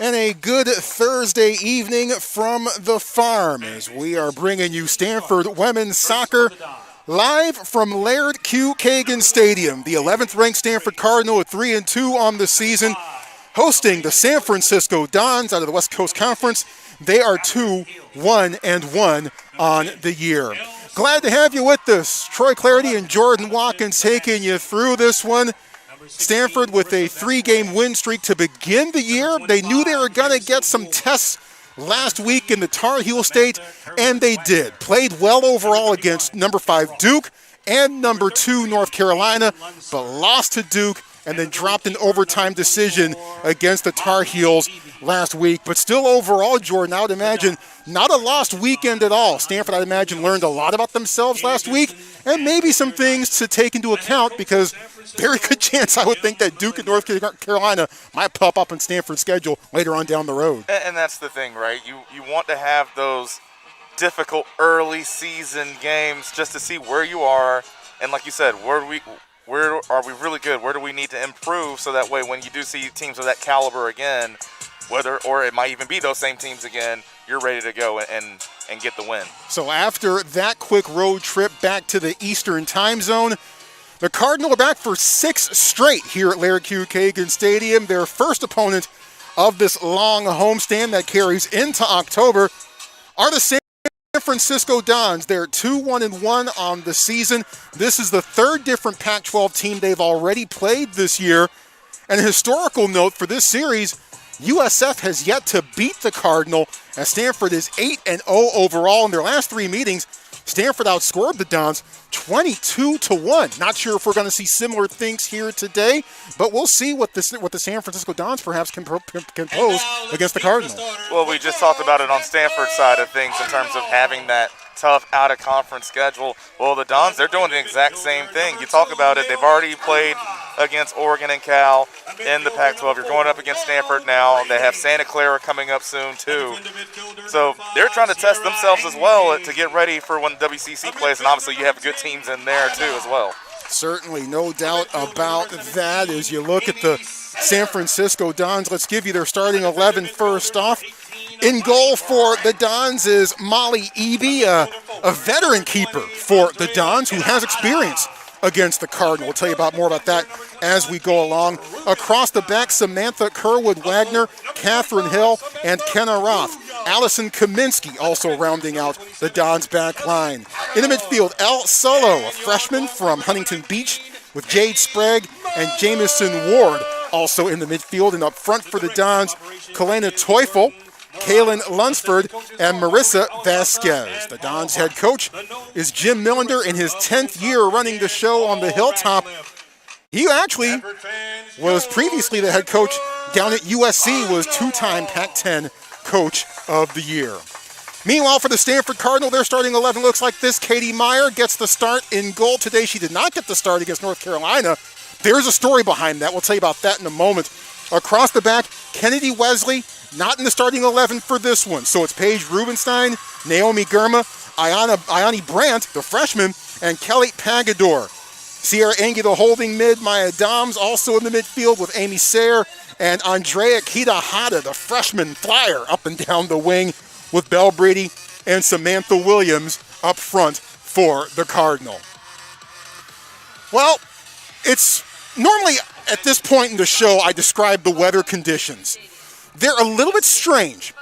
And a good Thursday evening from the farm as we are bringing you Stanford women's soccer live from Laird Q. Kagan Stadium. The 11th ranked Stanford Cardinal at 3-2 on the season, hosting the San Francisco Dons out of the West Coast Conference. They are 2-1-1 on the year. Glad to have you with us. Troy Clarity and Jordan Watkins taking you through this one. Stanford with a 3-game win streak to begin the year. They knew they were going to get some tests last week in the Tar Heel State, and they did. Played well overall against number 5 Duke and number 2 North Carolina, but lost to Duke and then dropped an overtime decision against the Tar Heels last week. But still overall, Jordan, I would imagine not a lost weekend at all. Stanford, I'd imagine, learned a lot about themselves last week and maybe some things to take into account because very good chance, I would think, that Duke and North Carolina might pop up on Stanford's schedule later on down the road. And that's the thing, right? You want to have those difficult early season games just to see where you are. And like you said, where are we really good? Where do we need to improve so that way when you do see teams of that caliber again, or it might even be those same teams again, you're ready to go and get the win. So after that quick road trip back to the Eastern time zone, the Cardinal are back for 6 straight here at Laird Q. Kagan Stadium. Their first opponent of this long homestand that carries into October are the San Francisco Dons. They're 2-1-1 on the season. This is the 3rd different Pac-12 team they've already played this year. And a historical note for this series, USF has yet to beat the Cardinal, as Stanford is 8-0 overall in their last 3 meetings. Stanford outscored the Dons 22-1. Not sure if we're going to see similar things here today, but we'll see what the San Francisco Dons perhaps can pose against the Cardinal. Well, we just talked about it on Stanford's side of things in terms of having that tough out-of-conference schedule. Well, the Dons, they're doing the exact same thing. You talk about it, they've already played against Oregon and Cal in the Pac-12. You're going up against Stanford now. They have Santa Clara coming up soon, too. So they're trying to test themselves as well to get ready for when the WCC plays, and obviously you have good teams in there, too, as well. Certainly, no doubt about that. As you look at the San Francisco Dons, let's give you their starting 11 first off. In goal for the Dons is Molly Eby, a veteran keeper for the Dons who has experience against the Cardinal. We'll tell you more about that as we go along. Across the back, Samantha Kerwood-Wagner, Catherine Hill, and Kenna Roth. Allison Kaminsky also rounding out the Dons back line. In the midfield, Elle Solo, a freshman from Huntington Beach, with Jade Sprague and Jamison Ward also in the midfield. And up front for the Dons, Kalena Teufel, Kaylin Lunsford, and Marissa Vasquez. The Dons head coach is Jim Millender in his 10th year running the show on the Hilltop. He actually was previously the head coach down at USC, was 2-time Pac-10 Coach of the Year. Meanwhile, for the Stanford Cardinal, their starting 11 looks like this. Katie Meyer gets the start in goal today. She did not get the start against North Carolina. There's a story behind that. We'll tell you about that in a moment. Across the back, Kennedy Wesley, not in the starting 11 for this one. So it's Paige Rubenstein, Naomi Germa, Ayani Brandt, the freshman, and Kelly Pagador. Sierra Engie, the holding mid. Maya Doms also in the midfield with Amy Sayre, and Andrea Kitahata, the freshman flyer, up and down the wing with Belle Brady and Samantha Williams up front for the Cardinal. Well, it's normally at this point in the show I describe the weather conditions. They're a little bit strange.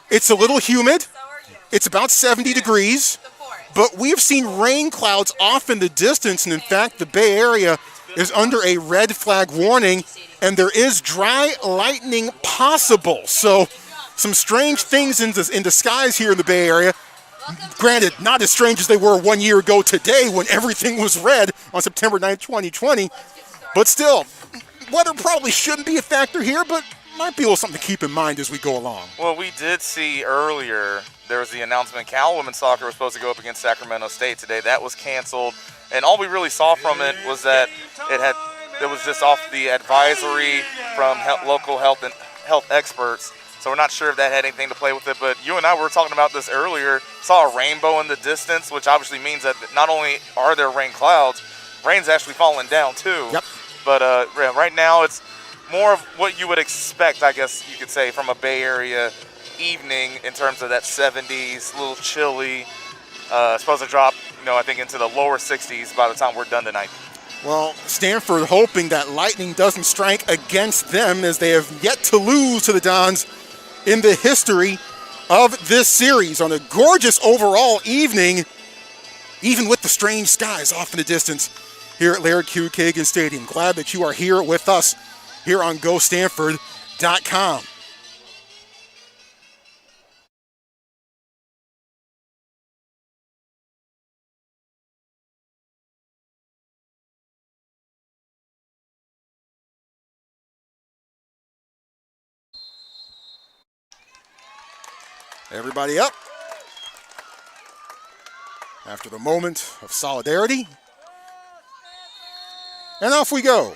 It's a little humid. It's about 70 degrees. But we've seen rain clouds off in the distance. And in fact, the Bay Area is under a red flag warning. And there is dry lightning possible. So some strange things in the skies here in the Bay Area. Granted, not as strange as they were 1 year ago today when everything was red on September 9th, 2020. But still, weather probably shouldn't be a factor here, but might be a little something to keep in mind as we go along. Well, we did see earlier, there was the announcement Cal women's soccer was supposed to go up against Sacramento State today. That was canceled. And all we really saw from it was that it was just off the advisory from local health experts. So we're not sure if that had anything to play with it. But you and I were talking about this earlier, saw a rainbow in the distance, which obviously means that not only are there rain clouds, rain's actually falling down too. Yep. But right now it's more of what you would expect, I guess you could say, from a Bay Area evening in terms of that 70s, a little chilly. Supposed to drop, I think into the lower 60s by the time we're done tonight. Well, Stanford hoping that lightning doesn't strike against them, as they have yet to lose to the Dons in the history of this series on a gorgeous overall evening, even with the strange skies off in the distance here at Laird Q. Kagan Stadium. Glad that you are here with us here on GoStanford.com. Everybody up after the moment of solidarity. And off we go.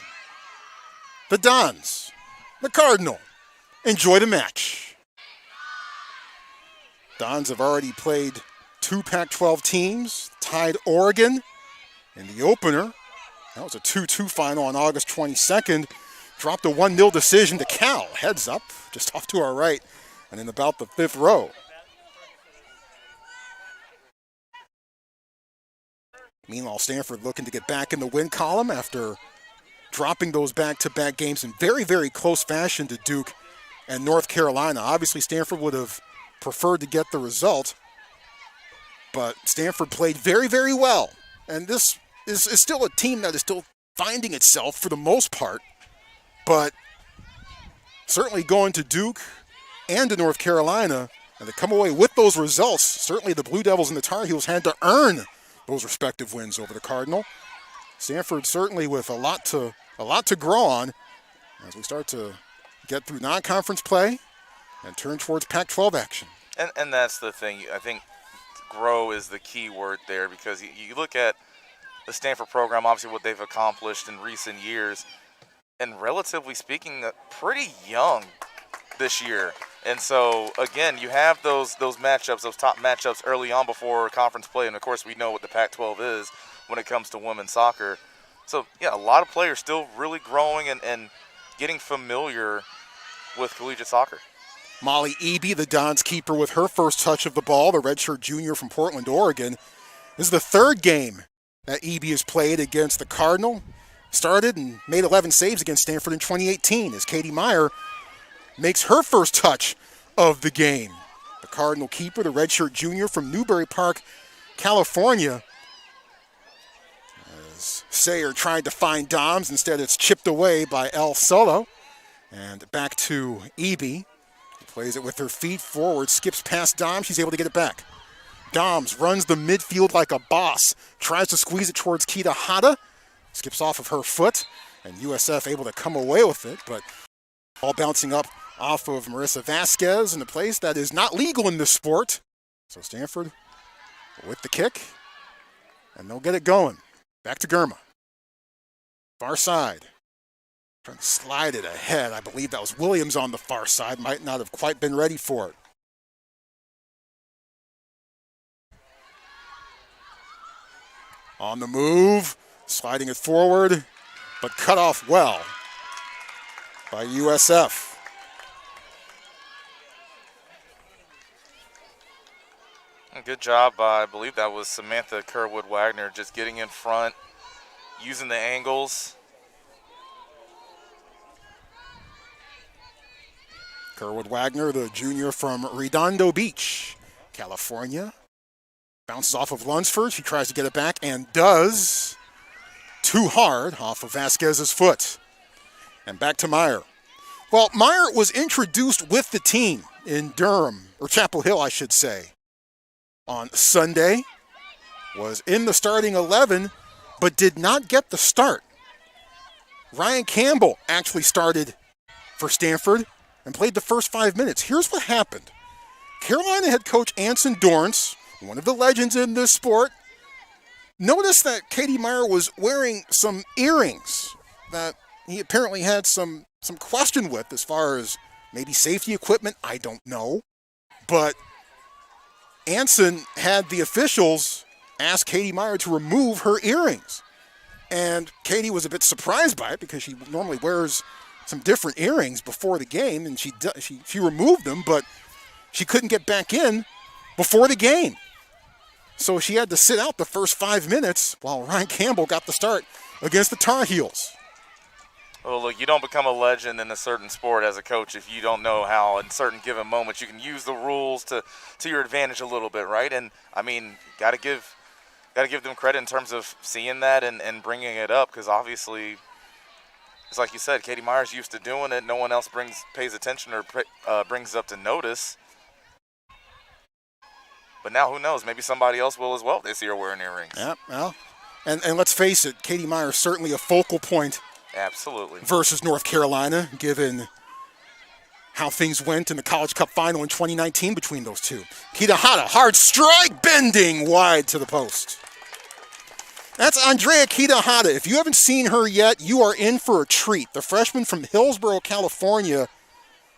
The Dons, the Cardinal, enjoy the match. Dons have already played 2 Pac-12 teams, tied Oregon in the opener. That was a 2-2 final on August 22nd. Dropped a 1-0 decision to Cal. Heads up, just off to our right, and in about the 5th row. Meanwhile, Stanford looking to get back in the win column after dropping those back-to-back games in very, very close fashion to Duke and North Carolina. Obviously, Stanford would have preferred to get the result, but Stanford played very, very well. And this is still a team that is still finding itself for the most part, but certainly going to Duke and to North Carolina, and to come away with those results, certainly the Blue Devils and the Tar Heels had to earn those respective wins over the Cardinal. Stanford certainly with a lot to grow on as we start to get through non-conference play and turn towards Pac-12 action. And that's the thing. I think grow is the key word there, because you look at the Stanford program, obviously what they've accomplished in recent years, and relatively speaking, pretty young this year. And so, again, you have those matchups, those top matchups early on before conference play. And, of course, we know what the Pac-12 is when it comes to women's soccer. So, yeah, a lot of players still really growing and getting familiar with collegiate soccer. Molly Eby, the Dons keeper, with her first touch of the ball, the redshirt junior from Portland, Oregon. This is the 3rd game that Eby has played against the Cardinal. Started and made 11 saves against Stanford in 2018 as Katie Meyer makes her first touch of the game. The Cardinal keeper, the redshirt junior from Newbury Park, California. As Sayer tried to find Doms, instead it's chipped away by El Solo. And back to Eby. Plays it with her feet forward, skips past Doms, she's able to get it back. Doms runs the midfield like a boss, tries to squeeze it towards Kita Hata, skips off of her foot, and USF able to come away with it, but all bouncing up off of Marissa Vasquez in a place that is not legal in this sport. So Stanford with the kick, and they'll get it going. Back to Germa. Far side. Trying to slide it ahead. I believe that was Williams on the far side. Might not have quite been ready for it. On the move, sliding it forward, but cut off well by USF. Good job by, I believe that was Samantha Kerwood-Wagner, just getting in front, using the angles. Kerwood-Wagner, the junior from Redondo Beach, California. Bounces off of Lunsford. She tries to get it back and does. Too hard off of Vasquez's foot. And back to Meyer. Well, Meyer was introduced with the team in Durham, or Chapel Hill, I should say, on Sunday. Was in the starting 11, but did not get the start. Ryan Campbell actually started for Stanford and played the first 5 minutes. Here's what happened. Carolina head coach Anson Dorrance, one of the legends in this sport, noticed that Katie Meyer was wearing some earrings that he apparently had some question with as far as maybe safety equipment. I don't know. But Anson had the officials ask Katie Meyer to remove her earrings. And Katie was a bit surprised by it because she normally wears some different earrings before the game, and she removed them, but she couldn't get back in before the game. So she had to sit out the first 5 minutes while Ryan Campbell got the start against the Tar Heels. Well, look, you don't become a legend in a certain sport as a coach if you don't know how in certain given moments you can use the rules to your advantage a little bit, right? And, I mean, got to give them credit in terms of seeing that and bringing it up, because obviously, it's like you said, Katie Myers used to doing it. No one else pays attention or brings it up to notice. But now, who knows? Maybe somebody else will as well this year wearing earrings. Yeah, well, and let's face it, Katie Myers certainly a focal point. Absolutely. Versus North Carolina, given how things went in the College Cup final in 2019 between those two. Kitahara, hard strike, bending wide to the post. That's Andrea Kitahara. If you haven't seen her yet, you are in for a treat. The freshman from Hillsborough, California,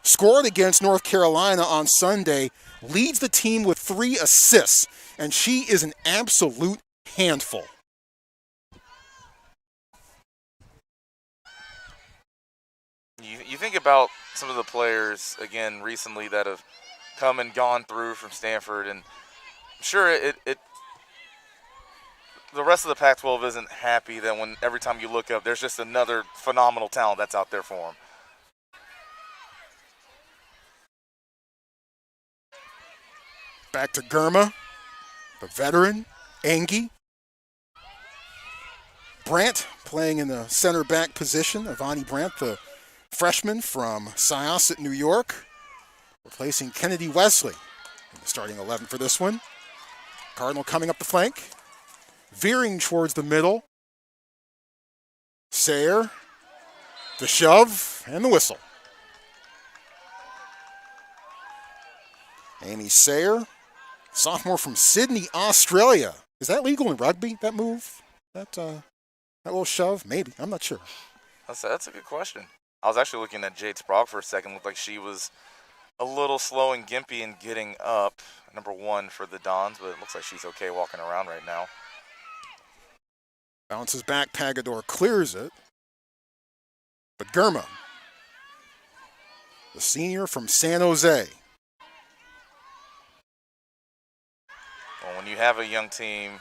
scored against North Carolina on Sunday, leads the team with 3 assists, and she is an absolute handful. You think about some of the players, again, recently that have come and gone through from Stanford, and I'm sure the rest of the Pac-12 isn't happy that every time you look up, there's just another phenomenal talent that's out there for them. Back to Germa, the veteran, Engie. Brandt playing in the center back position. Avani Brandt, the freshman from Syosset, New York, replacing Kennedy Wesley in the starting 11 for this one. Cardinal coming up the flank, veering towards the middle. Sayer, the shove, and the whistle. Amy Sayer, sophomore from Sydney, Australia. Is that legal in rugby, that move? That little shove? Maybe. I'm not sure. That's a good question. I was actually looking at Jade Sprague for a second. Looked like she was a little slow and gimpy in getting up, number 1 for the Dons, but it looks like she's okay walking around right now. Bounces back, Pagador clears it. But Germa, the senior from San Jose. Well, when you have a young team,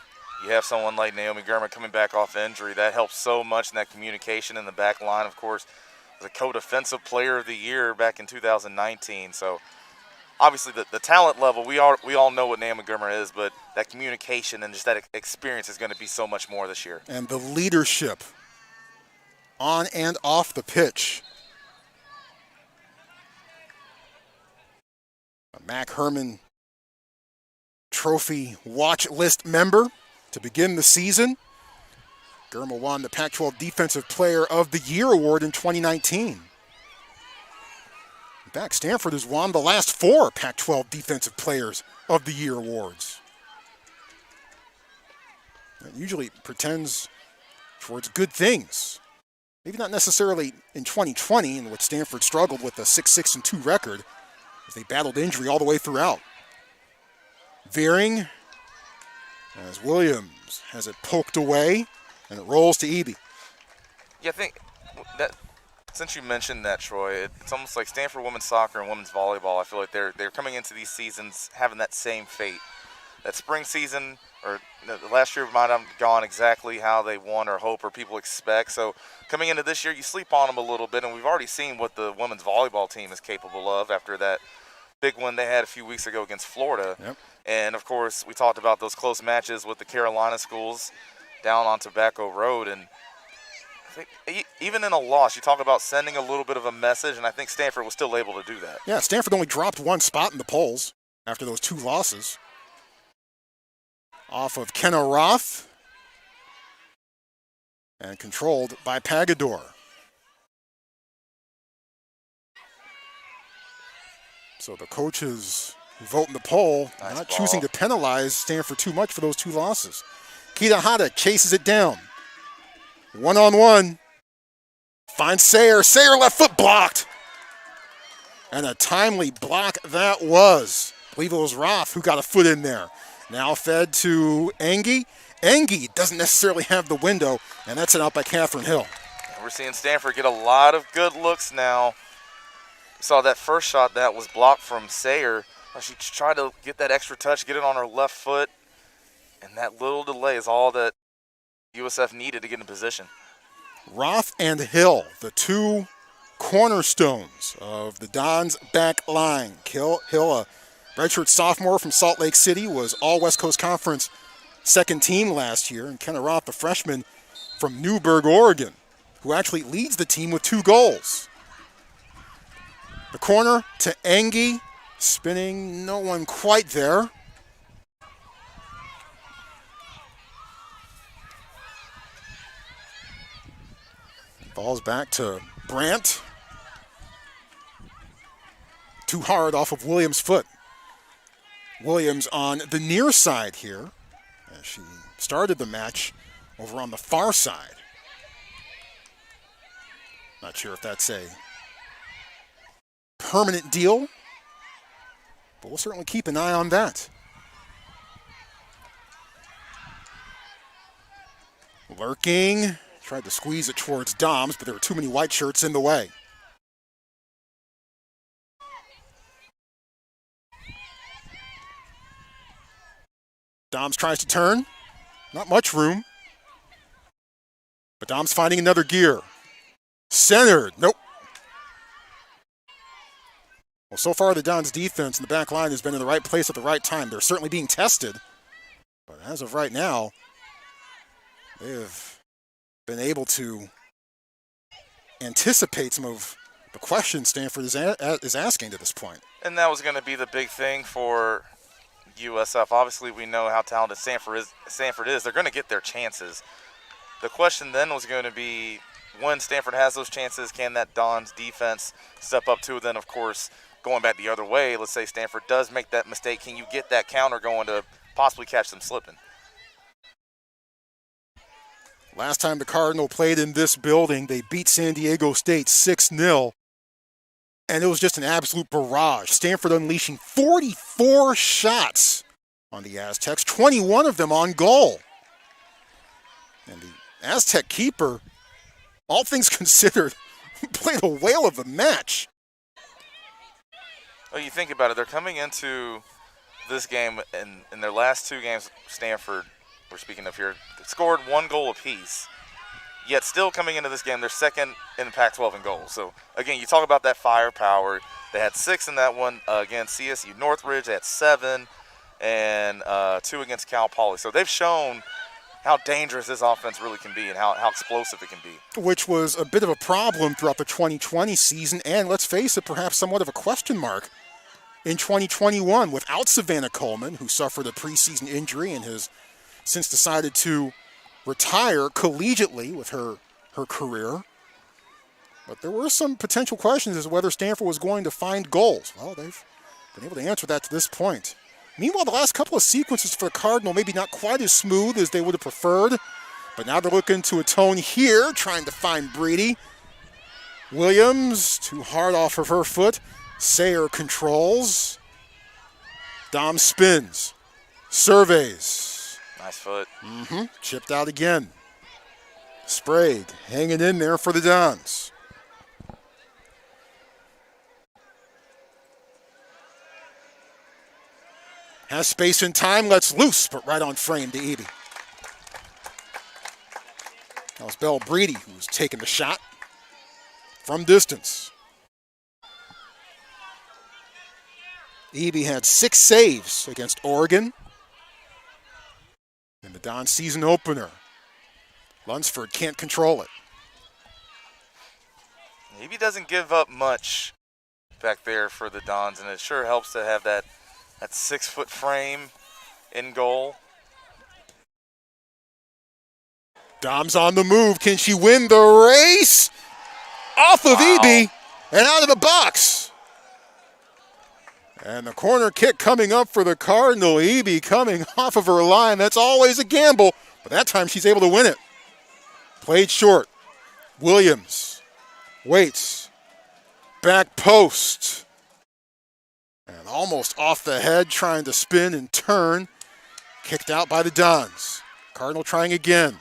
you have someone like Naomi Germa coming back off injury, that helps so much in that communication in the back line, of course. The co-defensive player of the year back in 2019. So obviously the talent level, we all know what Naomi Germa is, but that communication and just that experience is going to be so much more this year. And the leadership on and off the pitch. A Mac Herman Trophy watch list member to begin the season. Germa won the Pac-12 Defensive Player of the Year award in 2019. In fact, Stanford has won the last 4 Pac-12 Defensive Players of the Year awards. That usually pretends towards good things. Maybe not necessarily in 2020, in which Stanford struggled with a 6-6-2 record as they battled injury all the way throughout. Veering as Williams has it poked away. And it rolls to Eby. Yeah, I think that since you mentioned that, Troy, it's almost like Stanford women's soccer and women's volleyball. I feel like they're coming into these seasons having that same fate. That spring season, or the last year might have gone exactly how they want or hope or people expect. So coming into this year, you sleep on them a little bit, and we've already seen what the women's volleyball team is capable of after that big one they had a few weeks ago against Florida. Yep. And, of course, we talked about those close matches with the Carolina schools down on Tobacco Road, and I think even in a loss, you talk about sending a little bit of a message, and I think Stanford was still able to do that. Yeah, Stanford only dropped 1 spot in the polls after those 2 losses. Off of Kenna Roth and controlled by Pagador. So the coaches who vote in the poll not choosing to penalize Stanford too much for those 2 losses. Kitahara chases it down. 1-on-1. Finds Sayer. Sayer left foot blocked. And a timely block that was. I believe it was Roth who got a foot in there. Now fed to Engie. Engie doesn't necessarily have the window, and that's it out by Catherine Hill. And we're seeing Stanford get a lot of good looks now. We saw that first shot that was blocked from Sayer. She tried to get that extra touch, get it on her left foot, and that little delay is all that USF needed to get in position. Roth and Hill, the two cornerstones of the Dons' back line. Hill, a redshirt sophomore from Salt Lake City, was all West Coast Conference second team last year, and Kenna Roth, the freshman from Newberg, Oregon, who actually leads the team with 2 goals. The corner to Engie, spinning, no one quite there. Ball's back to Brandt. Too hard off of Williams' foot. Williams on the near side here, as she started the match over on the far side. Not sure if that's a permanent deal, but we'll certainly keep an eye on that. Lurking, tried to squeeze it towards Doms, but there were too many white shirts in the way. Doms tries to turn, not much room, but Doms finding another gear. Centered, nope. Well, so far the Dons' defense in the back line has been in the right place at the right time. They're certainly being tested, but as of right now, they have been able to anticipate some of the questions Stanford is asking to this point. And that was going to be the big thing for USF. Obviously, we know how talented Stanford is. They're going to get their chances. The question then was going to be, when Stanford has those chances, can that Dons defense step up to it? Then, of course, going back the other way, let's say Stanford does make that mistake, can you get that counter going to possibly catch them slipping? Last time the Cardinal played in this building, they beat San Diego State 6-0, and it was just an absolute barrage. Stanford unleashing 44 shots on the Aztecs, 21 of them on goal. And the Aztec keeper, all things considered, played a whale of a match. Well, you think about it, they're coming into this game, and in their last 2 games, Stanford, we're speaking of here, scored 1 goal apiece. Yet still coming into this game, they're second in the Pac-12 in goals. So, again, you talk about that firepower. They had 6 in that one against CSU Northridge. They had 7 and 2 against Cal Poly. So they've shown how dangerous this offense really can be and how explosive it can be. Which was a bit of a problem throughout the 2020 season, and let's face it, perhaps somewhat of a question mark in 2021 without Savannah Coleman, who suffered a preseason injury and has since decided to retire collegiately with her career. But there were some potential questions as to whether Stanford was going to find goals. Well, they've been able to answer that to this point. Meanwhile, the last couple of sequences for the Cardinal, maybe not quite as smooth as they would have preferred, but now they're looking to atone here, trying to find Breedy. Williams, too hard off of her foot. Sayer controls. Dom spins. Surveys. Nice foot. Chipped out again. Sprague hanging in there for the Dons. Has space and time, lets loose, but right on frame to Eby. That was Belle Breedy who was taking the shot from distance. Eby had 6 saves against Oregon in the Don season opener. Lunsford can't control it. Eby doesn't give up much back there for the Dons, and it sure helps to have that 6-foot frame in goal. Dom's on the move. Can she win the race? Off of Eby and out of the box. And the corner kick coming up for the Cardinal. Eby coming off of her line. That's always a gamble, but that time she's able to win it. Played short. Williams waits. Back post. And almost off the head, trying to spin and turn. Kicked out by the Dons. Cardinal trying again.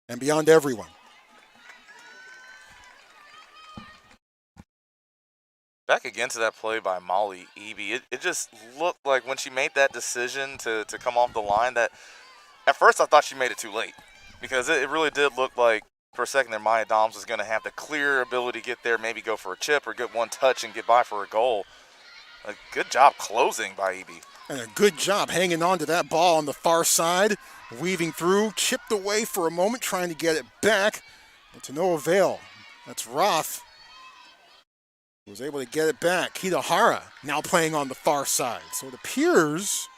And beyond everyone. Back again to that play by Molly Eby. It just looked like when she made that decision to come off the line that at first I thought she made it too late because it really did look like for a second there Maya Doms was going to have the clear ability to get there, maybe go for a chip or get one touch and get by for a goal. A good job closing by Eby. And a good job hanging on to that ball on the far side, weaving through, chipped away for a moment, trying to get it back, but to no avail. That's Roth, who was able to get it back. Kitahara now playing on the far side. So it appears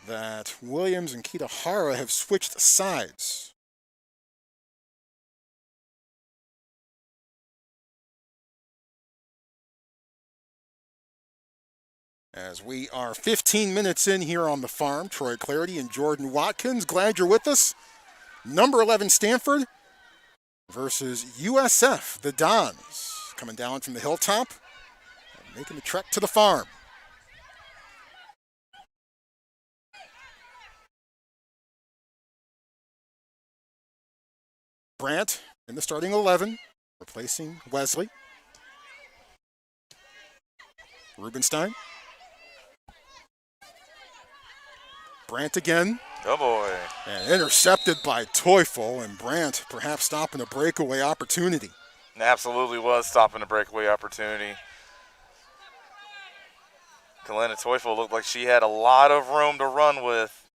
that Williams and Kitahara have switched sides. As we are 15 minutes in here on the farm, Troy Clarity and Jordan Watkins, glad you're with us. Number 11 Stanford versus USF, the Dons, coming down from the hilltop and making the trek to the farm. Brandt in the starting 11, replacing Wesley. Rubenstein. Brandt again. Oh boy. And intercepted by Teufel, and Brandt perhaps stopping a breakaway opportunity. Absolutely was stopping a breakaway opportunity. Kalena Teufel looked like she had a lot of room to run with.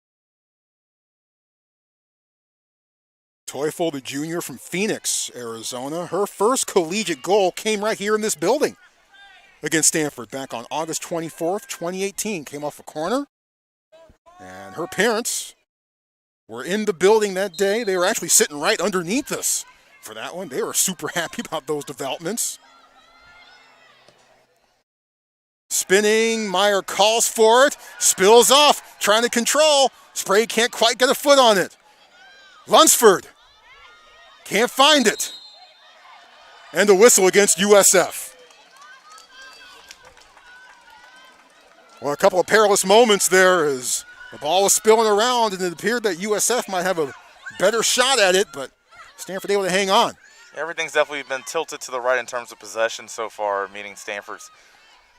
Teufel, the junior from Phoenix, Arizona. Her first collegiate goal came right here in this building against Stanford back on August 24th, 2018. Came off a corner. And her parents were in the building that day. They were actually sitting right underneath us for that one. They were super happy about those developments. Spinning, Meyer calls for it, spills off, trying to control. Sprague can't quite get a foot on it. Lunsford can't find it. And a whistle against USF. Well, a couple of perilous moments there as the ball was spilling around, and it appeared that USF might have a better shot at it, but Stanford able to hang on. Everything's definitely been tilted to the right in terms of possession so far, meaning Stanford's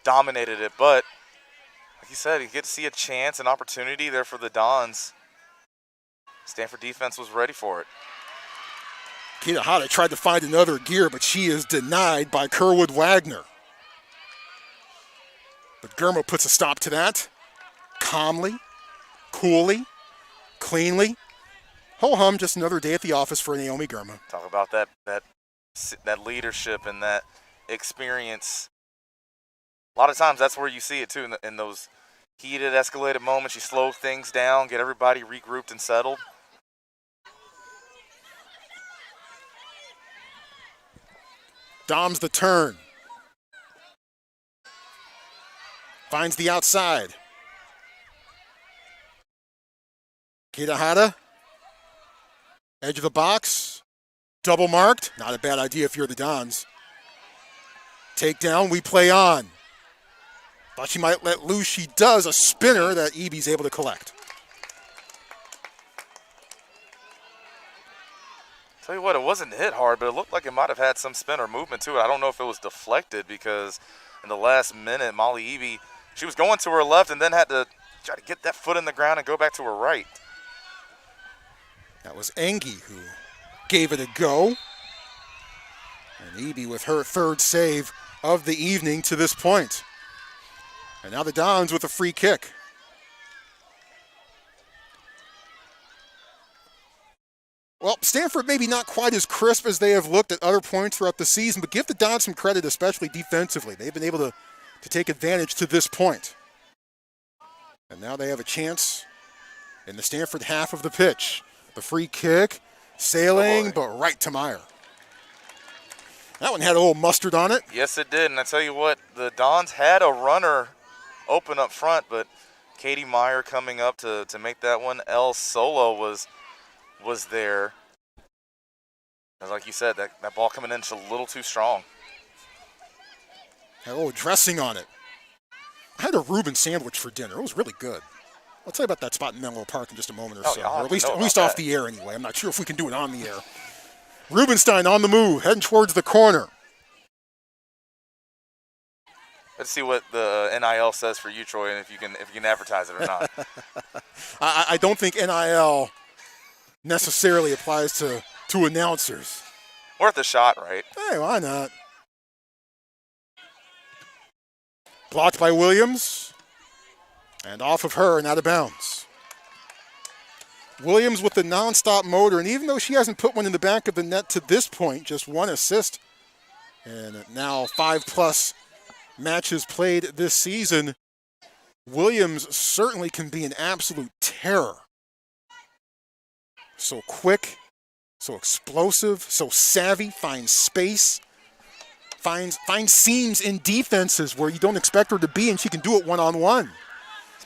dominated it. But like you said, you get to see a chance, an opportunity there for the Dons. Stanford defense was ready for it. Kitahara tried to find another gear, but she is denied by Kerwood Wagner. But Germa puts a stop to that. Calmly, coolly, cleanly. Ho-hum, just another day at the office for Naomi Germa. Talk about that leadership and that experience. A lot of times that's where you see it too, in those heated, escalated moments. You slow things down, get everybody regrouped and settled. Dom's the turn. Finds the outside. Kitahara. Edge of the box. Double marked. Not a bad idea if you're the Dons. Takedown, we play on. Thought she might let loose. She does. A spinner that Eby's able to collect. Tell you what, it wasn't hit hard, but it looked like it might have had some spin or movement to it. I don't know if it was deflected because in the last minute, Molly Eby, she was going to her left and then had to try to get that foot in the ground and go back to her right. That was Engie who gave it a go. And Eby with her third save of the evening to this point. And now the Dons with a free kick. Well, Stanford maybe not quite as crisp as they have looked at other points throughout the season, but give the Dons some credit, especially defensively. They've been able to take advantage to this point. And now they have a chance in the Stanford half of the pitch. The free kick, sailing, but right to Meyer. That one had a little mustard on it. Yes, it did. And I tell you what, the Dons had a runner open up front, but Katie Meyer coming up to make that one. El Solo was there. As like you said, that ball coming in just a little too strong. Had a little dressing on it. I had a Reuben sandwich for dinner. It was really good. I'll tell you about that spot in Menlo Park in just a moment or so. Or at least off the air anyway. I'm not sure if we can do it on the air. Rubenstein on the move, heading towards the corner. Let's see what the NIL says for you, Troy, and if you can advertise it or not. I don't think NIL necessarily applies to announcers. Worth a shot, right? Hey, why not? Blocked by Williams. And off of her and out of bounds. Williams with the nonstop motor, and even though she hasn't put one in the back of the net to this point, just one assist, and now 5+ matches played this season, Williams certainly can be an absolute terror. So quick, so explosive, so savvy, finds space, finds seams in defenses where you don't expect her to be, and she can do it one-on-one.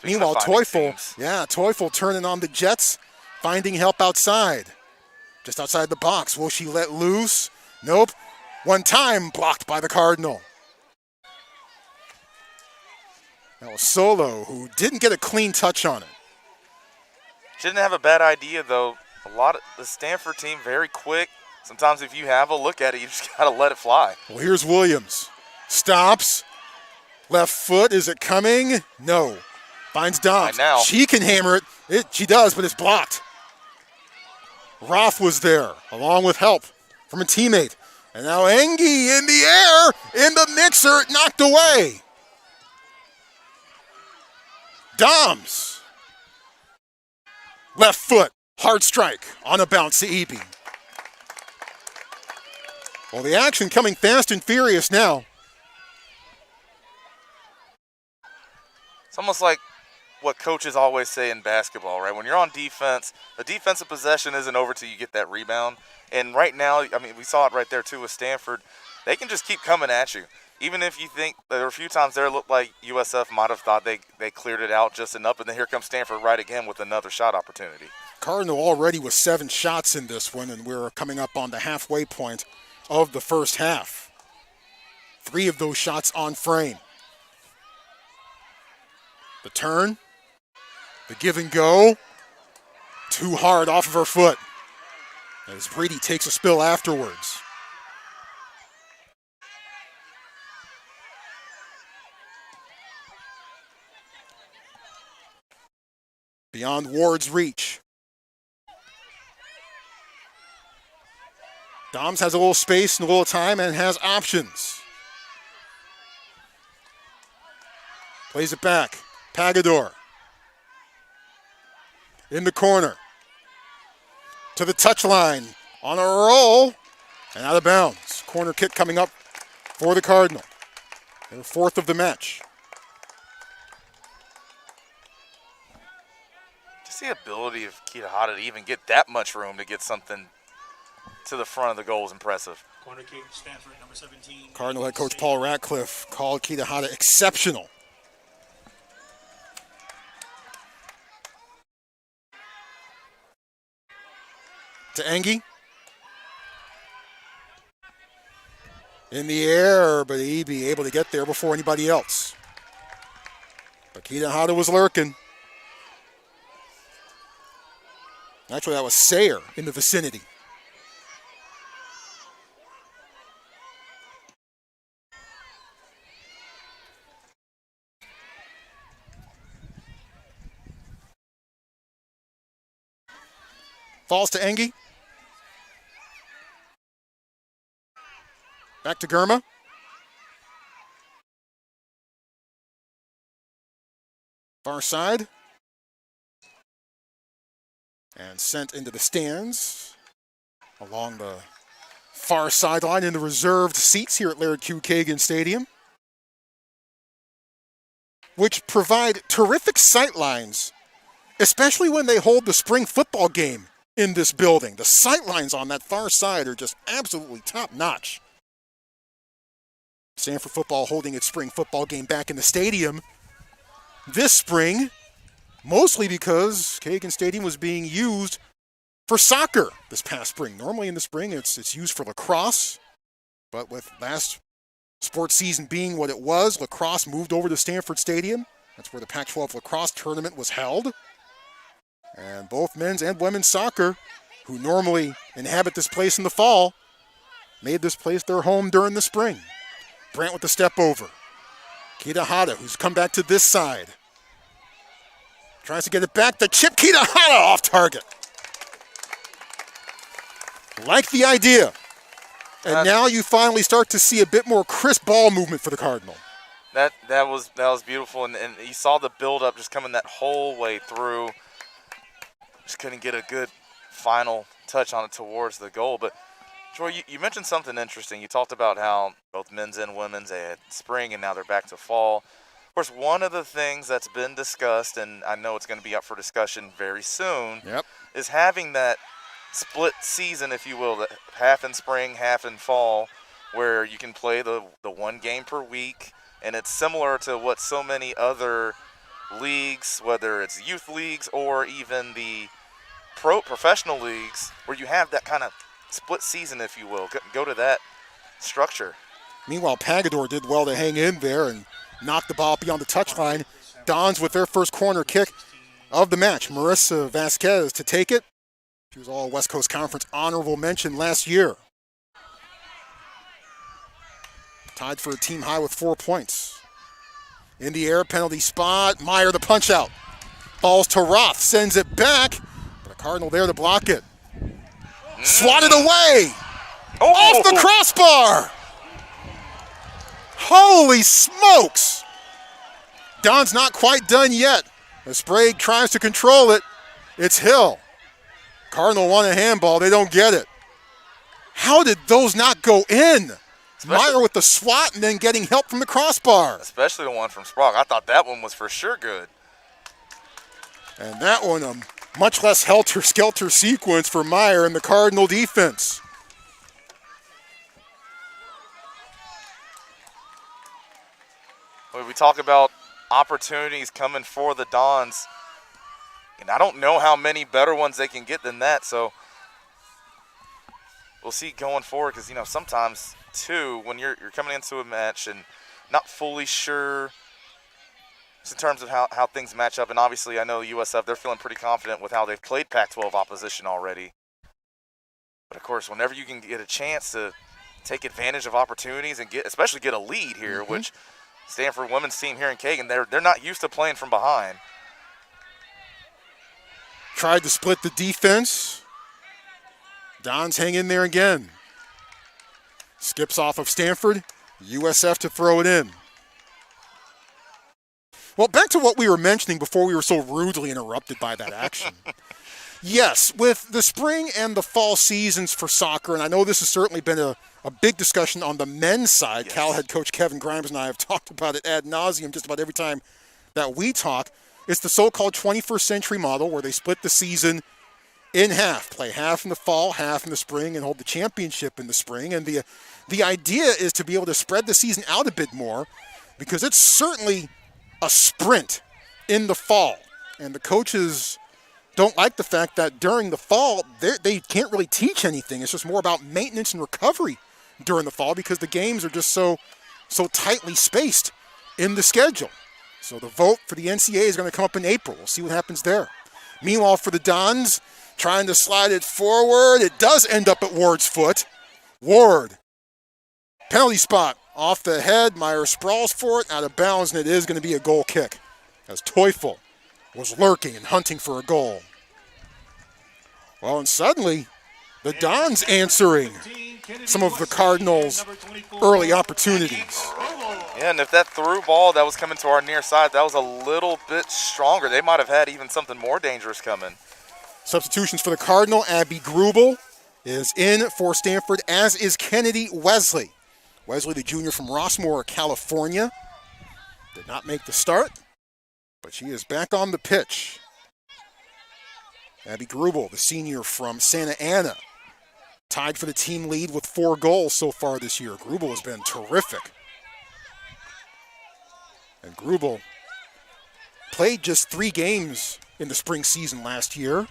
Meanwhile, Teufel turning on the Jets, finding help outside. Just outside the box. Will she let loose? Nope. One time blocked by the Cardinal. That was Solo, who didn't get a clean touch on it. She didn't have a bad idea, though. A lot of the Stanford team, very quick. Sometimes if you have a look at it, you just got to let it fly. Well, here's Williams. Stops. Left foot. Is it coming? No. Finds Doms. Now. She can hammer it. She does, but it's blocked. Roth was there, along with help from a teammate. And now Engie in the air, in the mixer, knocked away. Doms. Left foot, hard strike, on a bounce to Eby. Well, the action coming fast and furious now. It's almost like what coaches always say in basketball, right? When you're on defense, the defensive possession isn't over till you get that rebound. And right now, I mean, we saw it right there too with Stanford. They can just keep coming at you. Even if you think there were a few times there it looked like USF might have thought they cleared it out just enough, and then here comes Stanford right again with another shot opportunity. Cardinal already with 7 shots in this one, and we're coming up on the halfway point of the first half. 3 of those shots on frame. The turn. The give and go, too hard off of her foot as Brady takes a spill afterwards. Beyond Ward's reach. Doms has a little space and a little time and has options. Plays it back. Pagador. In the corner. To the touchline. On a roll. And out of bounds. Corner kick coming up for the Cardinal. Their 4th of the match. Just the ability of Kitahara to even get that much room to get something to the front of the goal is impressive. Corner kick, Stanford, number 17. Cardinal head coach Paul Ratcliffe called Kitahara exceptional. To Engie. In the air, but Eby able to get there before anybody else. But Kitahara was lurking. Actually, that was Sayer in the vicinity. Falls to Engie. Back to Germa. Far side. And sent into the stands along the far sideline in the reserved seats here at Laird Q. Kagan Stadium, which provide terrific sightlines, especially when they hold the spring football game in this building. The sightlines on that far side are just absolutely top-notch. Stanford football holding its spring football game back in the stadium this spring, mostly because Kagan Stadium was being used for soccer this past spring. Normally in the spring it's used for lacrosse, but with last Sports season being what it was, lacrosse moved over to Stanford Stadium. That's where the Pac-12 lacrosse tournament was held. And both men's and women's soccer, who normally inhabit this place in the fall, made this place their home during the spring. Brandt with the step over. Kitahara, who's come back to this side. Tries to get it back. The chip, Kitahara off target. Like the idea. And now you finally start to see a bit more crisp ball movement for the Cardinal. That was beautiful, and you saw the build-up just coming that whole way through. Just couldn't get a good final touch on it towards the goal. But, Troy, you mentioned something interesting. You talked about how both men's and women's, they had spring, and now they're back to fall. Of course, one of the things that's been discussed, and I know it's going to be up for discussion very soon, is having that split season, if you will, that half in spring, half in fall, where you can play the one game per week. And it's similar to what so many other leagues, whether it's youth leagues or even the professional leagues, where you have that kind of split season, if you will, go to that structure. Meanwhile, Pagador did well to hang in there and knock the ball beyond the touchline. Dons with their first corner kick of the match. Marissa Vasquez to take it. She was all West Coast Conference honorable mention last year. Tied for a team high with 4 points. In the air, penalty spot. Meyer the punch out. Falls to Roth, sends it back. But a Cardinal there to block it. Swatted away. Off the crossbar. Holy smokes. Don's not quite done yet. As Sprague tries to control it. It's Hill. Cardinal want a handball. They don't get it. How did those not go in? Meyer with the swat and then getting help from the crossbar. Especially the one from Sprague. I thought that one was for sure good. And that one, a much less helter-skelter sequence for Meyer and the Cardinal defense. When we talk about opportunities coming for the Dons, and I don't know how many better ones they can get than that, so we'll see going forward, because, sometimes, too, when you're coming into a match and not fully sure just in terms of how things match up, and obviously I know USF, they're feeling pretty confident with how they've played Pac-12 opposition already. But, of course, whenever you can get a chance to take advantage of opportunities and especially get a lead here, which Stanford women's team here in Kagan, they're not used to playing from behind. Tried to split the defense. Dons hang in there again. Skips off of Stanford. USF to throw it in. Well, back to what we were mentioning before we were so rudely interrupted by that action. Yes, with the spring and the fall seasons for soccer, and I know this has certainly been a big discussion on the men's side. Yes. Cal head coach Kevin Grimes and I have talked about it ad nauseum just about every time that we talk. It's the so-called 21st century model where they split the season in half, play half in the fall, half in the spring, and hold the championship in the spring. And the idea is to be able to spread the season out a bit more, because it's certainly a sprint in the fall. And the coaches don't like the fact that during the fall, they can't really teach anything. It's just more about maintenance and recovery during the fall, because the games are just so tightly spaced in the schedule. So the vote for the NCAA is going to come up in April. We'll see what happens there. Meanwhile, for the Dons, trying to slide it forward. It does end up at Ward's foot. Ward, penalty spot, off the head. Meyer sprawls for it, out of bounds, and it is going to be a goal kick, as Teufel was lurking and hunting for a goal. Well, and suddenly, the Dons answering some of the Cardinals' early opportunities. Yeah, and if that through ball that was coming to our near side, that was a little bit stronger, they might have had even something more dangerous coming. Substitutions for the Cardinal. Abby Grubel is in for Stanford, as is Kennedy Wesley. Wesley, the junior from Rossmore, California, did not make the start, but she is back on the pitch. Abby Grubel, the senior from Santa Ana, tied for the team lead with 4 goals so far this year. Grubel has been terrific. And Grubel played just 3 games in the spring season last year.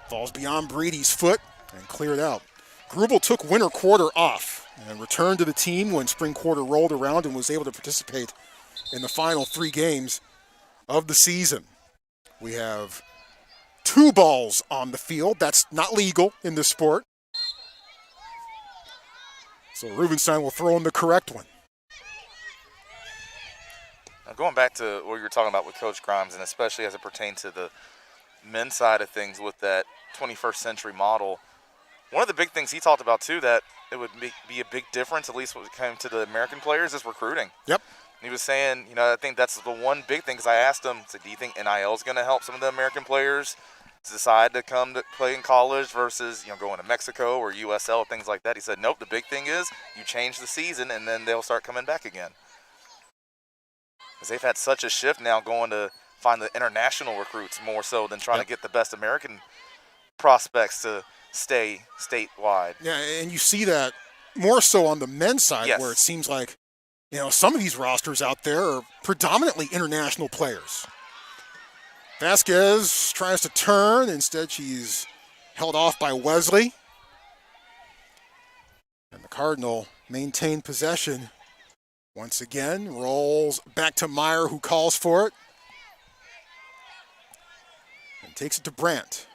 Falls beyond Brady's foot and cleared out. Grubel took winter quarter off and returned to the team when spring quarter rolled around and was able to participate in the final 3 games of the season. We have 2 balls on the field. That's not legal in this sport. So Rubenstein will throw in the correct one. Now going back to what you were talking about with Coach Grimes, and especially as it pertains to the men's side of things with that 21st century model, one of the big things he talked about too, that it would be a big difference, at least when it came to the American players, is recruiting. Yep. He was saying, I think that's the one big thing, because I asked him, do you think NIL is going to help some of the American players to decide to come to play in college versus, going to Mexico or USL, things like that? He said, nope, the big thing is you change the season and then they'll start coming back again. Because they've had such a shift now going to find the international recruits more so than trying to get the best American prospects to stay statewide. Yeah, and you see that more so on the men's side, Yes. where it seems like, some of these rosters out there are predominantly international players. Vasquez tries to turn. Instead, she's held off by Wesley. And the Cardinal maintain possession once again. Rolls back to Meyer, who calls for it. And takes it to Brandt.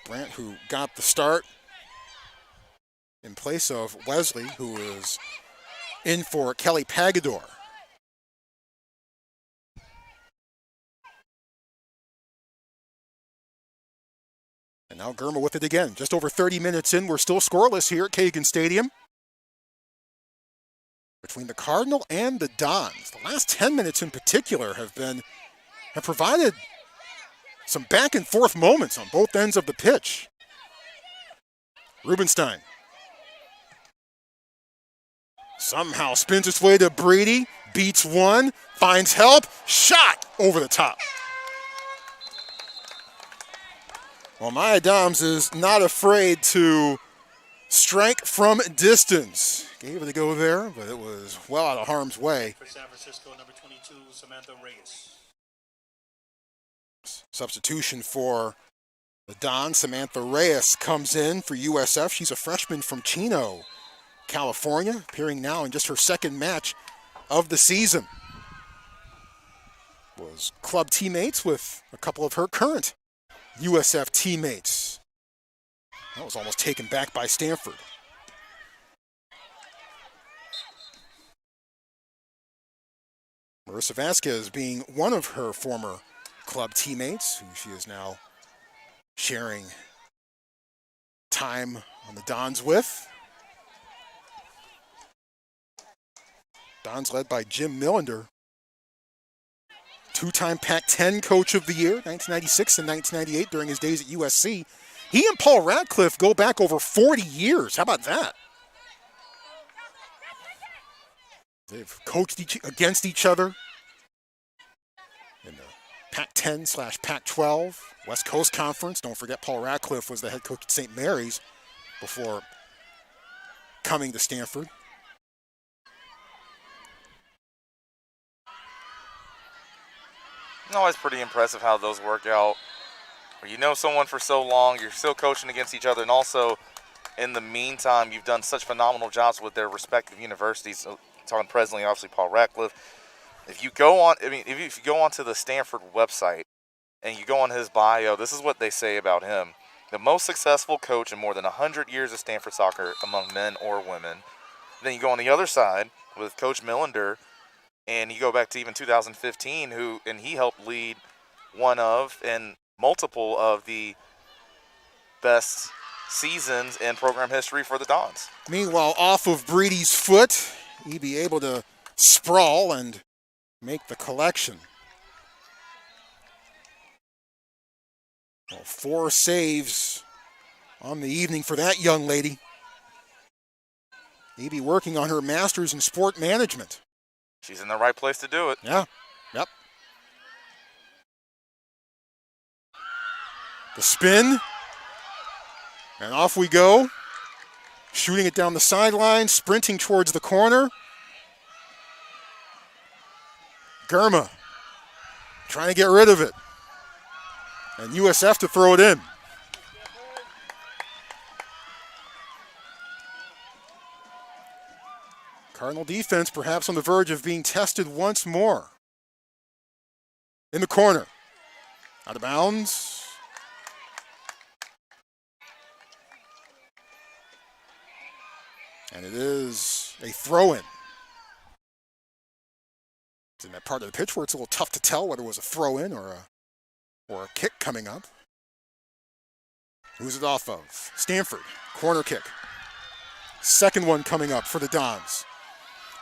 Brandt, who got the start in place of Wesley, who is in for Kelly Pagador. And now Germa with it again. Just over 30 minutes in, we're still scoreless here at Kagan Stadium. Between the Cardinal and the Dons, the last 10 minutes in particular have provided some back and forth moments on both ends of the pitch. Rubenstein somehow spins its way to Brady, beats one, finds help, shot over the top. Well, Maya Doms is not afraid to strike from distance. Gave it a go there, but it was well out of harm's way. For San Francisco, number 22, Samantha Reyes. Substitution for the Don. Samantha Reyes comes in for USF. She's a freshman from Chino, California, appearing now in just her second match of the season. Was club teammates with a couple of her current USF teammates. That was almost taken back by Stanford. Marissa Vasquez being one of her former club teammates, who she is now sharing time on the Dons with. Dons led by Jim Millender, two-time Pac-10 Coach of the Year, 1996 and 1998 during his days at USC. He and Paul Radcliffe go back over 40 years. How about that? They've coached against each other in the Pac-10/Pac-12 West Coast Conference. Don't forget Paul Radcliffe was the head coach at St. Mary's before coming to Stanford. It's always pretty impressive how those work out. Where you know someone for so long, you're still coaching against each other, and also in the meantime, you've done such phenomenal jobs with their respective universities. So, talking presently, obviously Paul Radcliffe. If you go on, if you go onto the Stanford website and you go on his bio, this is what they say about him: the most successful coach in more than 100 years of Stanford soccer among men or women. Then you go on the other side with Coach Millender, and you go back to even 2015, and he helped lead one of and multiple of the best seasons in program history for the Dons. Meanwhile, off of Brady's foot, he'd be able to sprawl and make the collection. Well, 4 saves on the evening for that young lady. He'd be working on her master's in sport management. She's in the right place to do it. Yeah, yep. The spin, and off we go. Shooting it down the sideline, sprinting towards the corner. Germa trying to get rid of it. And USF to throw it in. Cardinal defense perhaps on the verge of being tested once more. In the corner. Out of bounds. And it is a throw-in. It's in that part of the pitch where it's a little tough to tell whether it was a throw-in or a kick coming up. Who's it off of? Stanford, corner kick. Second one coming up for the Dons.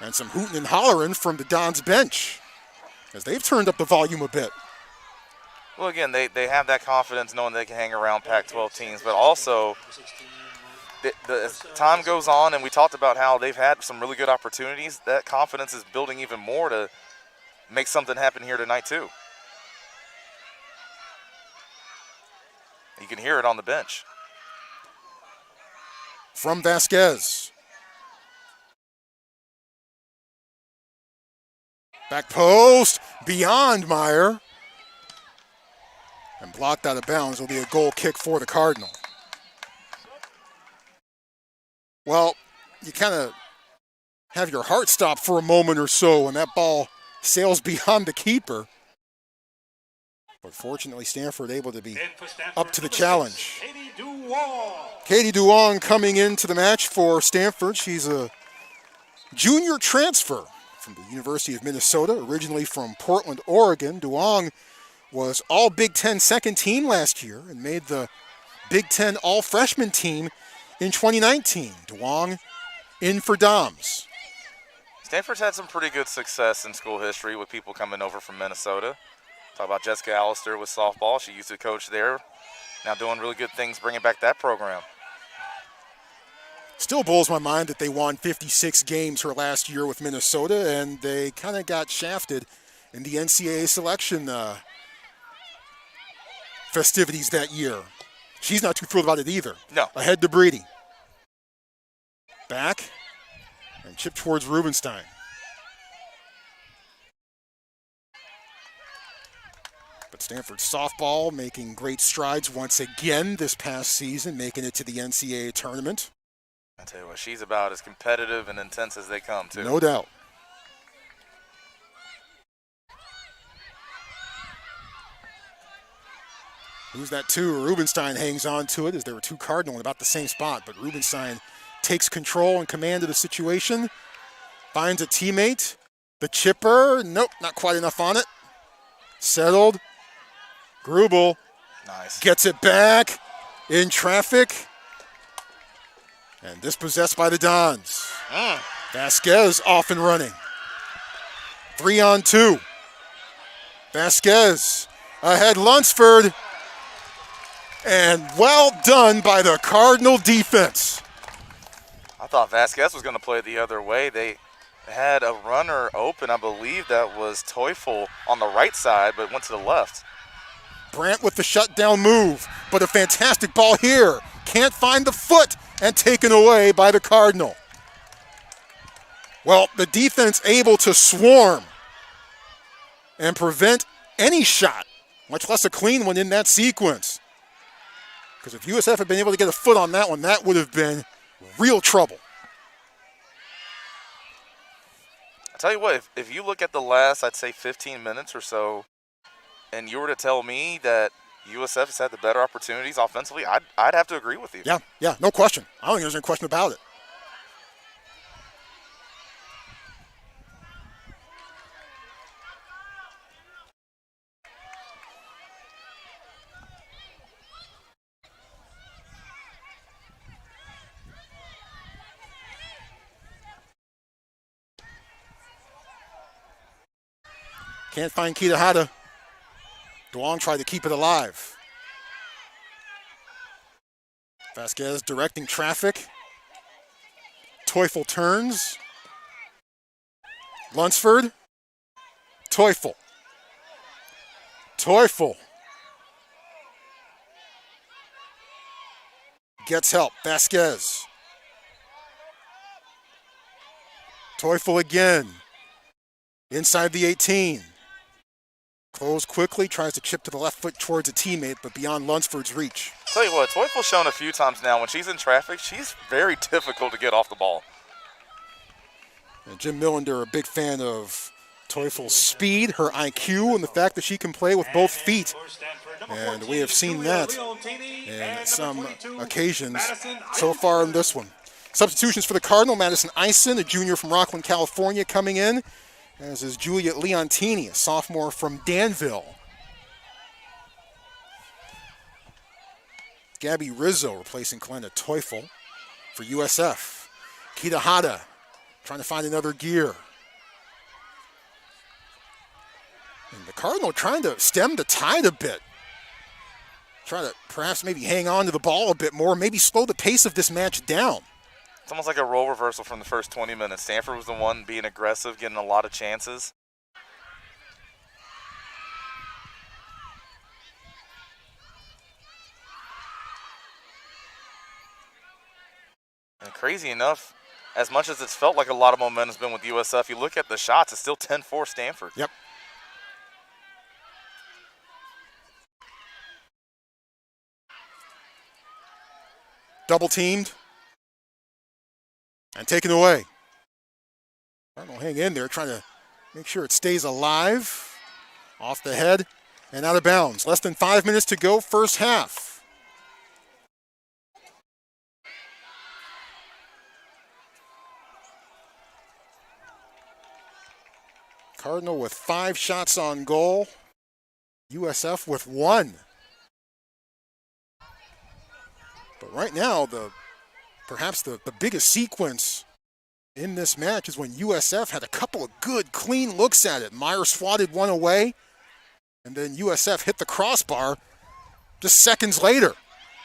And some hooting and hollering from the Dons bench as they've turned up the volume a bit. Well, again, they have that confidence knowing they can hang around Pac-12 teams, but also as time goes on, and we talked about how they've had some really good opportunities, that confidence is building even more to make something happen here tonight too. You can hear it on the bench. From Vasquez. Back post, beyond Meyer. And blocked out of bounds. Will be a goal kick for the Cardinal. Well, you kind of have your heart stop for a moment or so when that ball sails beyond the keeper. But fortunately, Stanford able to be up to the challenge. Katie Duong coming into the match for Stanford. She's a junior transfer from the University of Minnesota, originally from Portland, Oregon. Duong was all Big Ten second team last year and made the Big Ten all-freshman team in 2019. Duong in for Doms. Stanford's had some pretty good success in school history with people coming over from Minnesota. Talk about Jessica Allister with softball. She used to coach there. Now doing really good things, bringing back that program. Still blows my mind that they won 56 games her last year with Minnesota, and they kind of got shafted in the NCAA selection festivities that year. She's not too thrilled about it either. No. Ahead to Breedy. Back and chip towards Rubenstein. But Stanford softball making great strides once again this past season, making it to the NCAA tournament. I tell you what, she's about as competitive and intense as they come, too. No doubt. Who's that two? Rubenstein hangs on to it as there were two Cardinal in about the same spot, but Rubenstein takes control and command of the situation, finds a teammate. The chipper, nope, not quite enough on it. Settled. Grubel Nice. Gets it back in traffic. And dispossessed by the Dons. Vasquez off and running. 3-on-2. Vasquez ahead Lunsford. And well done by the Cardinal defense. I thought Vasquez was going to play the other way. They had a runner open. I believe that was Teufel on the right side, but went to the left. Brandt with the shutdown move, but a fantastic ball here. Can't find the foot and taken away by the Cardinal. Well, the defense able to swarm and prevent any shot, much less a clean one in that sequence. Because if USF had been able to get a foot on that one, that would have been real trouble. I tell you what, if you look at the last, I'd say 15 minutes or so, and you were to tell me that USF has had the better opportunities offensively, I'd have to agree with you. Yeah, no question. I don't think there's any question about it. Can't find Kitahara. Duong tried to keep it alive. Vasquez directing traffic. Teufel turns. Lunsford. Teufel. Teufel. Gets help. Vasquez. Teufel again. Inside the 18. Close quickly, tries to chip to the left foot towards a teammate, but beyond Lunsford's reach. Tell you what, Teufel's shown a few times now when she's in traffic, she's very difficult to get off the ball. And Jim Millender, a big fan of Teufel's speed, her IQ, and the fact that she can play with both feet. And we have seen that in some occasions so far in this one. Substitutions for the Cardinal: Madison Eisen, a junior from Rockland, California, coming in, as is Juliet Leontini, a sophomore from Danville. Gabby Rizzo replacing Kalena Teufel for USF. Kita Hada trying to find another gear. And the Cardinal trying to stem the tide a bit. Trying to perhaps maybe hang on to the ball a bit more, maybe slow the pace of this match down. It's almost like a role reversal from the first 20 minutes. Stanford was the one being aggressive, getting a lot of chances. And crazy enough, as much as it's felt like a lot of momentum's been with USF, you look at the shots, it's still 10-4 Stanford. Yep. Double teamed and taken away. Cardinal hang in there, trying to make sure it stays alive. Off the head and out of bounds. Less than 5 minutes to go, first half. Cardinal with 5 shots on goal. USF with 1. But right now, perhaps the biggest sequence in this match is when USF had a couple of good, clean looks at it. Meyer swatted one away, and then USF hit the crossbar just seconds later.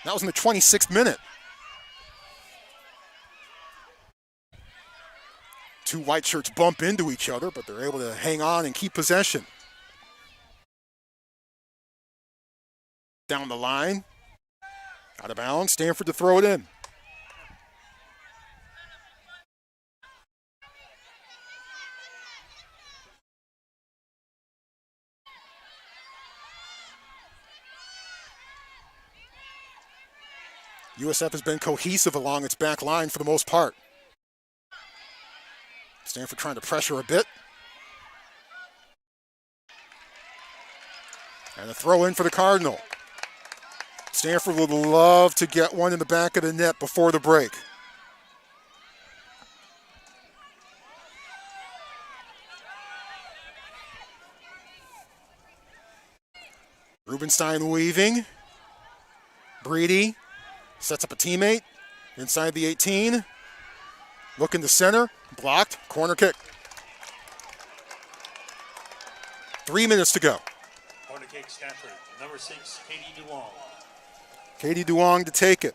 That was in the 26th minute. Two white shirts bump into each other, but they're able to hang on and keep possession. Down the line. Out of bounds, Stanford to throw it in. USF has been cohesive along its back line for the most part. Stanford trying to pressure a bit. And a throw in for the Cardinal. Stanford would love to get one in the back of the net before the break. Rubenstein weaving. Breedy sets up a teammate inside the 18. Looking to center. Blocked. Corner kick. 3 minutes to go. Corner kick, Stanford. Number 6, Katie Duong. Katie Duong to take it.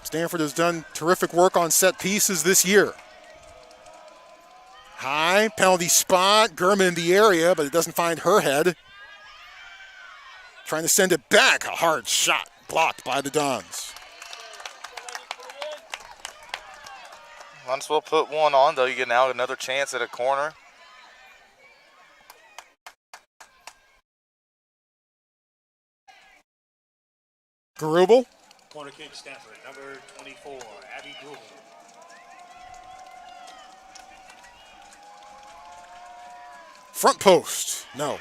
Stanford has done terrific work on set pieces this year. High, penalty spot, Gurman in the area, but it doesn't find her head. Trying to send it back, a hard shot, blocked by the Dons. Might as well put one on, though. You get now another chance at a corner. Garubel. Corner kick, Stanford. Number 24, Abby Grubel. Front post, no.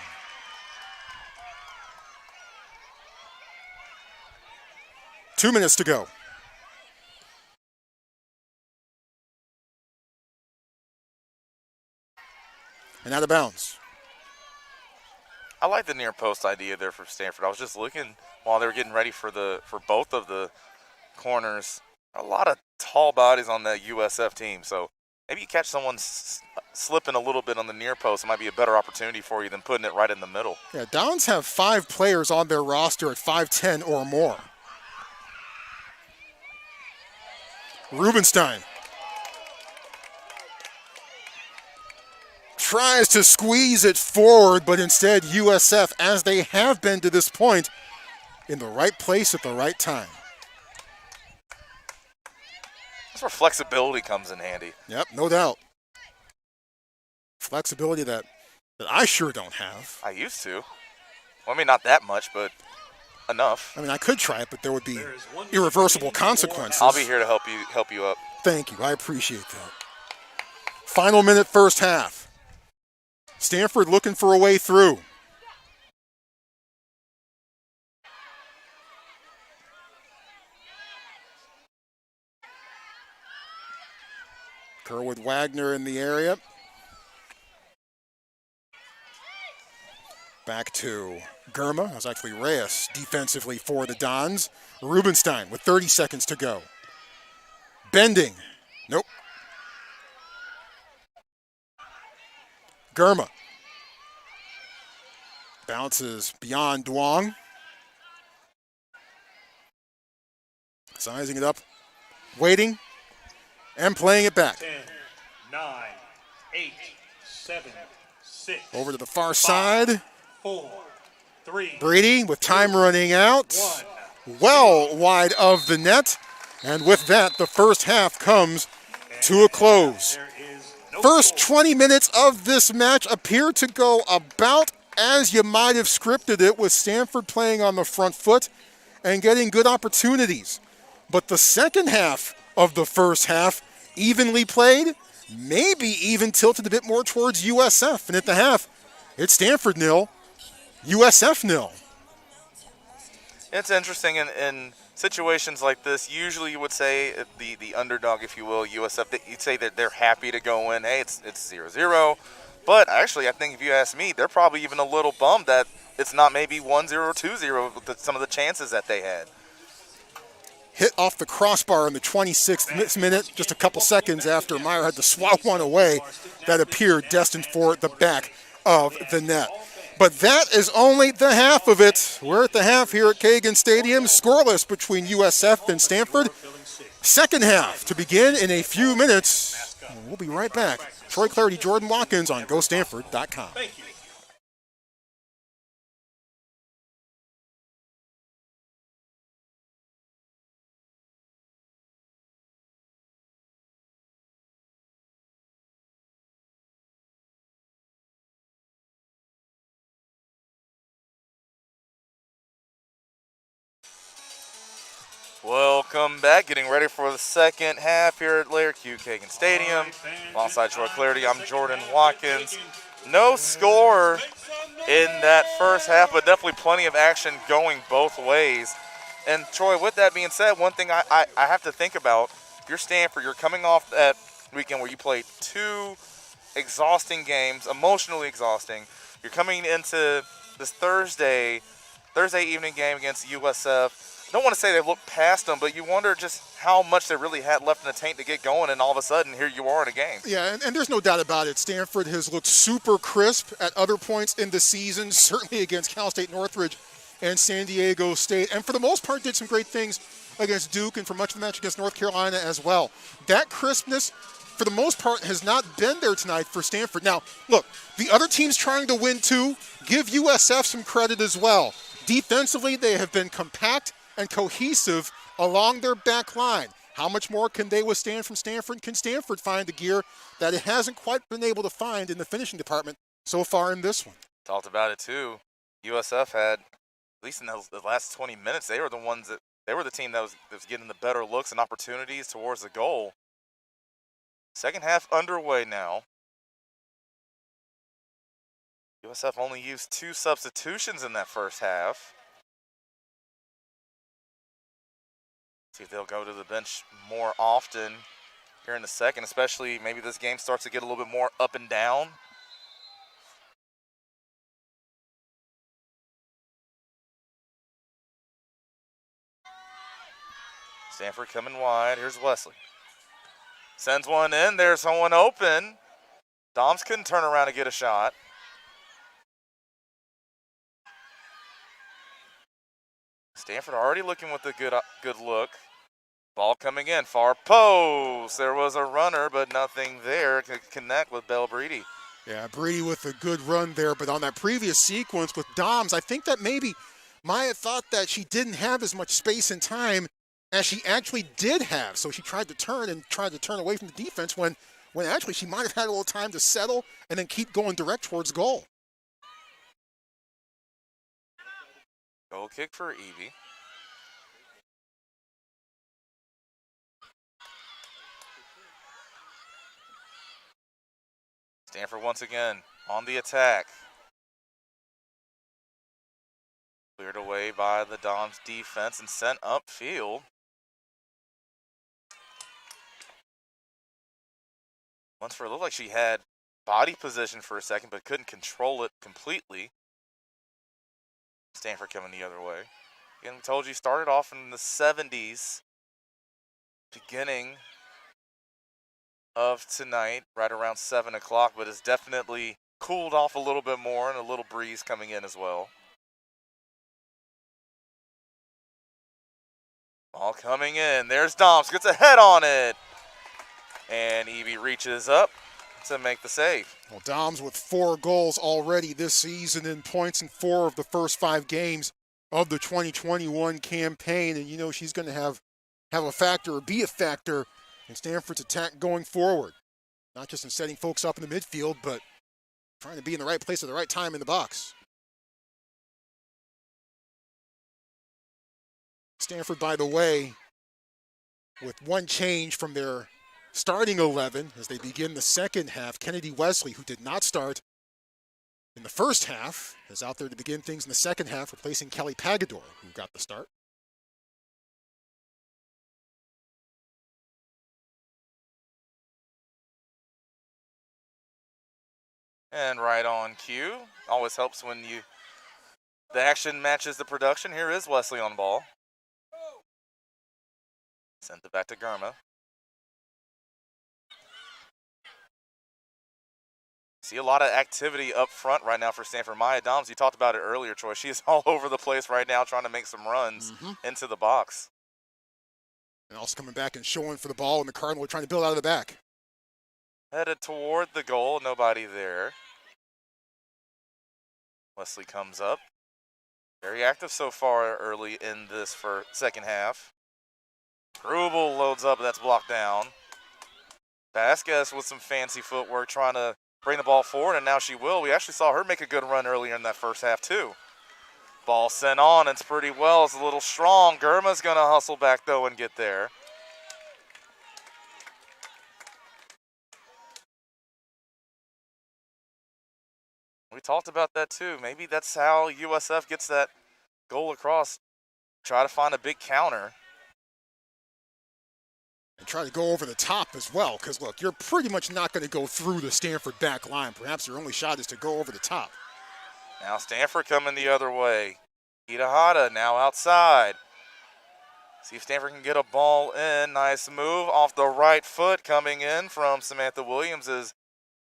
Two minutes to go. And out of bounds. I like the near post idea there for Stanford. I was just looking while they were getting ready for both of the corners. A lot of tall bodies on that USF team, so maybe you catch someone slipping a little bit on the near post. It might be a better opportunity for you than putting it right in the middle. Yeah, Dons have 5 players on their roster at 5'10" or more. Rubenstein tries to squeeze it forward, but instead USF, as they have been to this point, in the right place at the right time. That's where flexibility comes in handy. Yep, no doubt. Flexibility that I sure don't have. I used to. Well, I mean, not that much, but enough. I mean, I could try it, but there would be irreversible consequences. I'll be here to help you up. Thank you. I appreciate that. Final minute, first half. Stanford looking for a way through. Kerwood Wagner in the area. Back to Germa. That was actually Reyes defensively for the Dons. Rubenstein with 30 seconds to go. Bending. Nope. Germa. Bounces beyond Duong. Sizing it up. Waiting. And playing it back. 10, 9, 8, 7, 6. Over to the far side. 4, 3. Brady with time running out. 1. Well wide of the net. And with that, the first half comes to a close. There is no First score. 20 minutes of this match appear to go about as you might have scripted it, with Stanford playing on the front foot and getting good opportunities. But the second half of the first half, evenly played, maybe even tilted a bit more towards USF. And at the half, it's Stanford 0, USF 0. It's interesting in situations like this. Usually you would say the underdog, if you will, USF, you'd say that they're happy to go in. Hey, it's 0-0. But actually, I think if you ask me, they're probably even a little bummed that it's not maybe 1-0 or 2-0 with some of the chances that they had. Hit off the crossbar in the 26th minute, just a couple seconds after Meyer had to swat one away that appeared destined for the back of the net. But that is only the half of it. We're at the half here at Kagan Stadium, scoreless between USF and Stanford. Second half to begin in a few minutes. We'll be right back. Troy Clarity, Jordan Watkins on GoStanford.com. Thank you. Welcome back. Getting ready for the second half here at Laird Q Kagan Stadium. Alongside Troy Clarity, I'm Jordan Watkins. No score in that first half, but definitely plenty of action going both ways. And Troy, with that being said, one thing I have to think about, if you're Stanford, you're coming off that weekend where you played two exhausting games, emotionally exhausting. You're coming into this Thursday evening game against USF. I don't want to say they've looked past them, but you wonder just how much they really had left in the tank to get going, and all of a sudden, here you are in a game. Yeah, and there's no doubt about it. Stanford has looked super crisp at other points in the season, certainly against Cal State Northridge and San Diego State, and for the most part did some great things against Duke and for much of the match against North Carolina as well. That crispness, for the most part, has not been there tonight for Stanford. Now, look, the other teams trying to win too, give USF some credit as well. Defensively, they have been compact and cohesive along their back line. How much more can they withstand from Stanford? Can Stanford find the gear that it hasn't quite been able to find in the finishing department so far in this one? Talked about it too. USF had, at least in the last 20 minutes, they were the team that was getting the better looks and opportunities towards the goal. Second half underway now. USF only used 2 substitutions in that first half. See if they'll go to the bench more often here in the second, especially maybe this game starts to get a little bit more up and down. Stanford coming wide. Here's Wesley. Sends one in. There's someone open. Doms couldn't turn around to get a shot. Stanford already looking with a good look. Ball coming in, far post. There was a runner, but nothing there to connect with Bell Breedy. Yeah, Breedy with a good run there, but on that previous sequence with Doms, I think that maybe Maya thought that she didn't have as much space and time as she actually did have. So she tried to turn away from the defense when actually she might have had a little time to settle and then keep going direct towards goal. Goal kick for Evie. Stanford once again on the attack. Cleared away by the Dons defense and sent upfield. Lunsford looked like she had body position for a second, but couldn't control it completely. Stanford coming the other way. Again, we told you, started off in the 70s, beginning of tonight, right around 7 o'clock, but it's definitely cooled off a little bit more and a little breeze coming in as well. Ball coming in. There's Doms, gets a head on it. And Evie reaches up to make the save. Well, Doms with 4 goals already this season in points in 4 of the first 5 games of the 2021 campaign. And you know she's going to have a factor or be a factor in Stanford's attack going forward. Not just in setting folks up in the midfield, but trying to be in the right place at the right time in the box. Stanford, by the way, with one change from their starting 11 as they begin the second half. Kennedy Wesley, who did not start in the first half, is out there to begin things in the second half, replacing Kelly Pagador, who got the start. And right on cue. Always helps when the action matches the production. Here is Wesley on the ball. Sent it back to Germa. See a lot of activity up front right now for Stanford. Maya Doms, you talked about it earlier, Troy. She is all over the place right now trying to make some runs into the box. And also coming back and showing for the ball, and the Cardinal are trying to build out of the back. Headed toward the goal, nobody there. Wesley comes up. Very active so far early in this second half. Grubel loads up, that's blocked down. Vasquez with some fancy footwork trying to bring the ball forward, and now she will. We actually saw her make a good run earlier in that first half, too. Ball sent on, it's pretty well. It's a little strong. Germa's going to hustle back, though, and get there. We talked about that, too. Maybe that's how USF gets that goal across. Try to find a big counter. And try to go over the top as well, because, look, you're pretty much not going to go through the Stanford back line. Perhaps your only shot is to go over the top. Now Stanford coming the other way. Itahara now outside. See if Stanford can get a ball in. Nice move off the right foot coming in from Samantha Williams is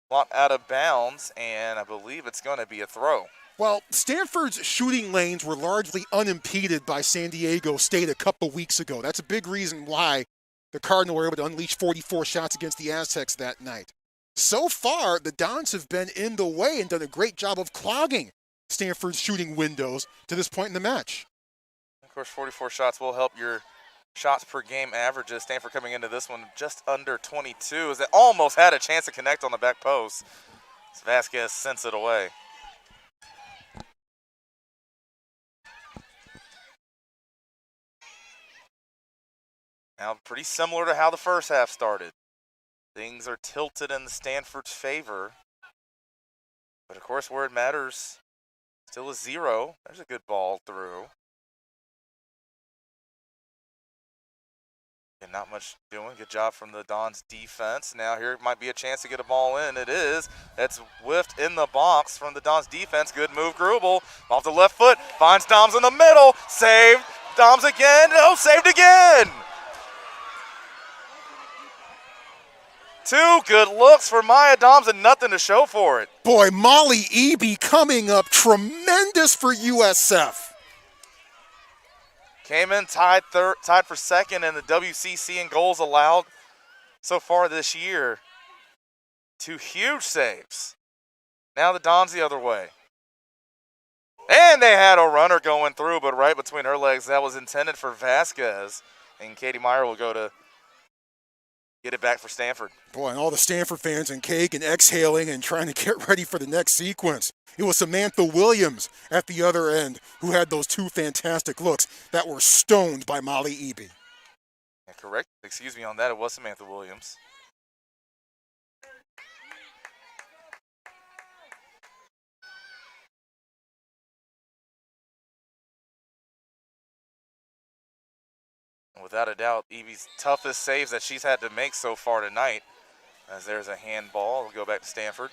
blocked out of bounds, and I believe it's going to be a throw. Well, Stanford's shooting lanes were largely unimpeded by San Diego State a couple weeks ago. That's a big reason why the Cardinal were able to unleash 44 shots against the Aztecs that night. So far, the Dons have been in the way and done a great job of clogging Stanford's shooting windows to this point in the match. Of course, 44 shots will help your shots per game averages. Stanford coming into this one just under 22 as they almost had a chance to connect on the back post. As Vasquez sends it away. Now, pretty similar to how the first half started. Things are tilted in Stanford's favor. But, of course, where it matters, still a 0. There's a good ball through. And not much doing. Good job from the Dons defense. Now here might be a chance to get a ball in. It is. That's whiffed in the box from the Dons defense. Good move, Grubel. Off the left foot. Finds Doms in the middle. Saved. Doms again. No, saved again. 2 good looks for Maya Doms and nothing to show for it. Boy, Molly Eby coming up tremendous for USF. Came in tied for second in the WCC in goals allowed so far this year. 2 huge saves. Now the Dons the other way. And they had a runner going through, but right between her legs, that was intended for Vasquez. And Katie Meyer will go to get it back for Stanford. Boy, and all the Stanford fans and cake and exhaling and trying to get ready for the next sequence. It was Samantha Williams at the other end who had those two fantastic looks that were stoned by Molly Eby. Yeah, correct. Excuse me on that. It was Samantha Williams. And without a doubt, Eby's toughest saves that she's had to make so far tonight. As there's a handball. We'll go back to Stanford.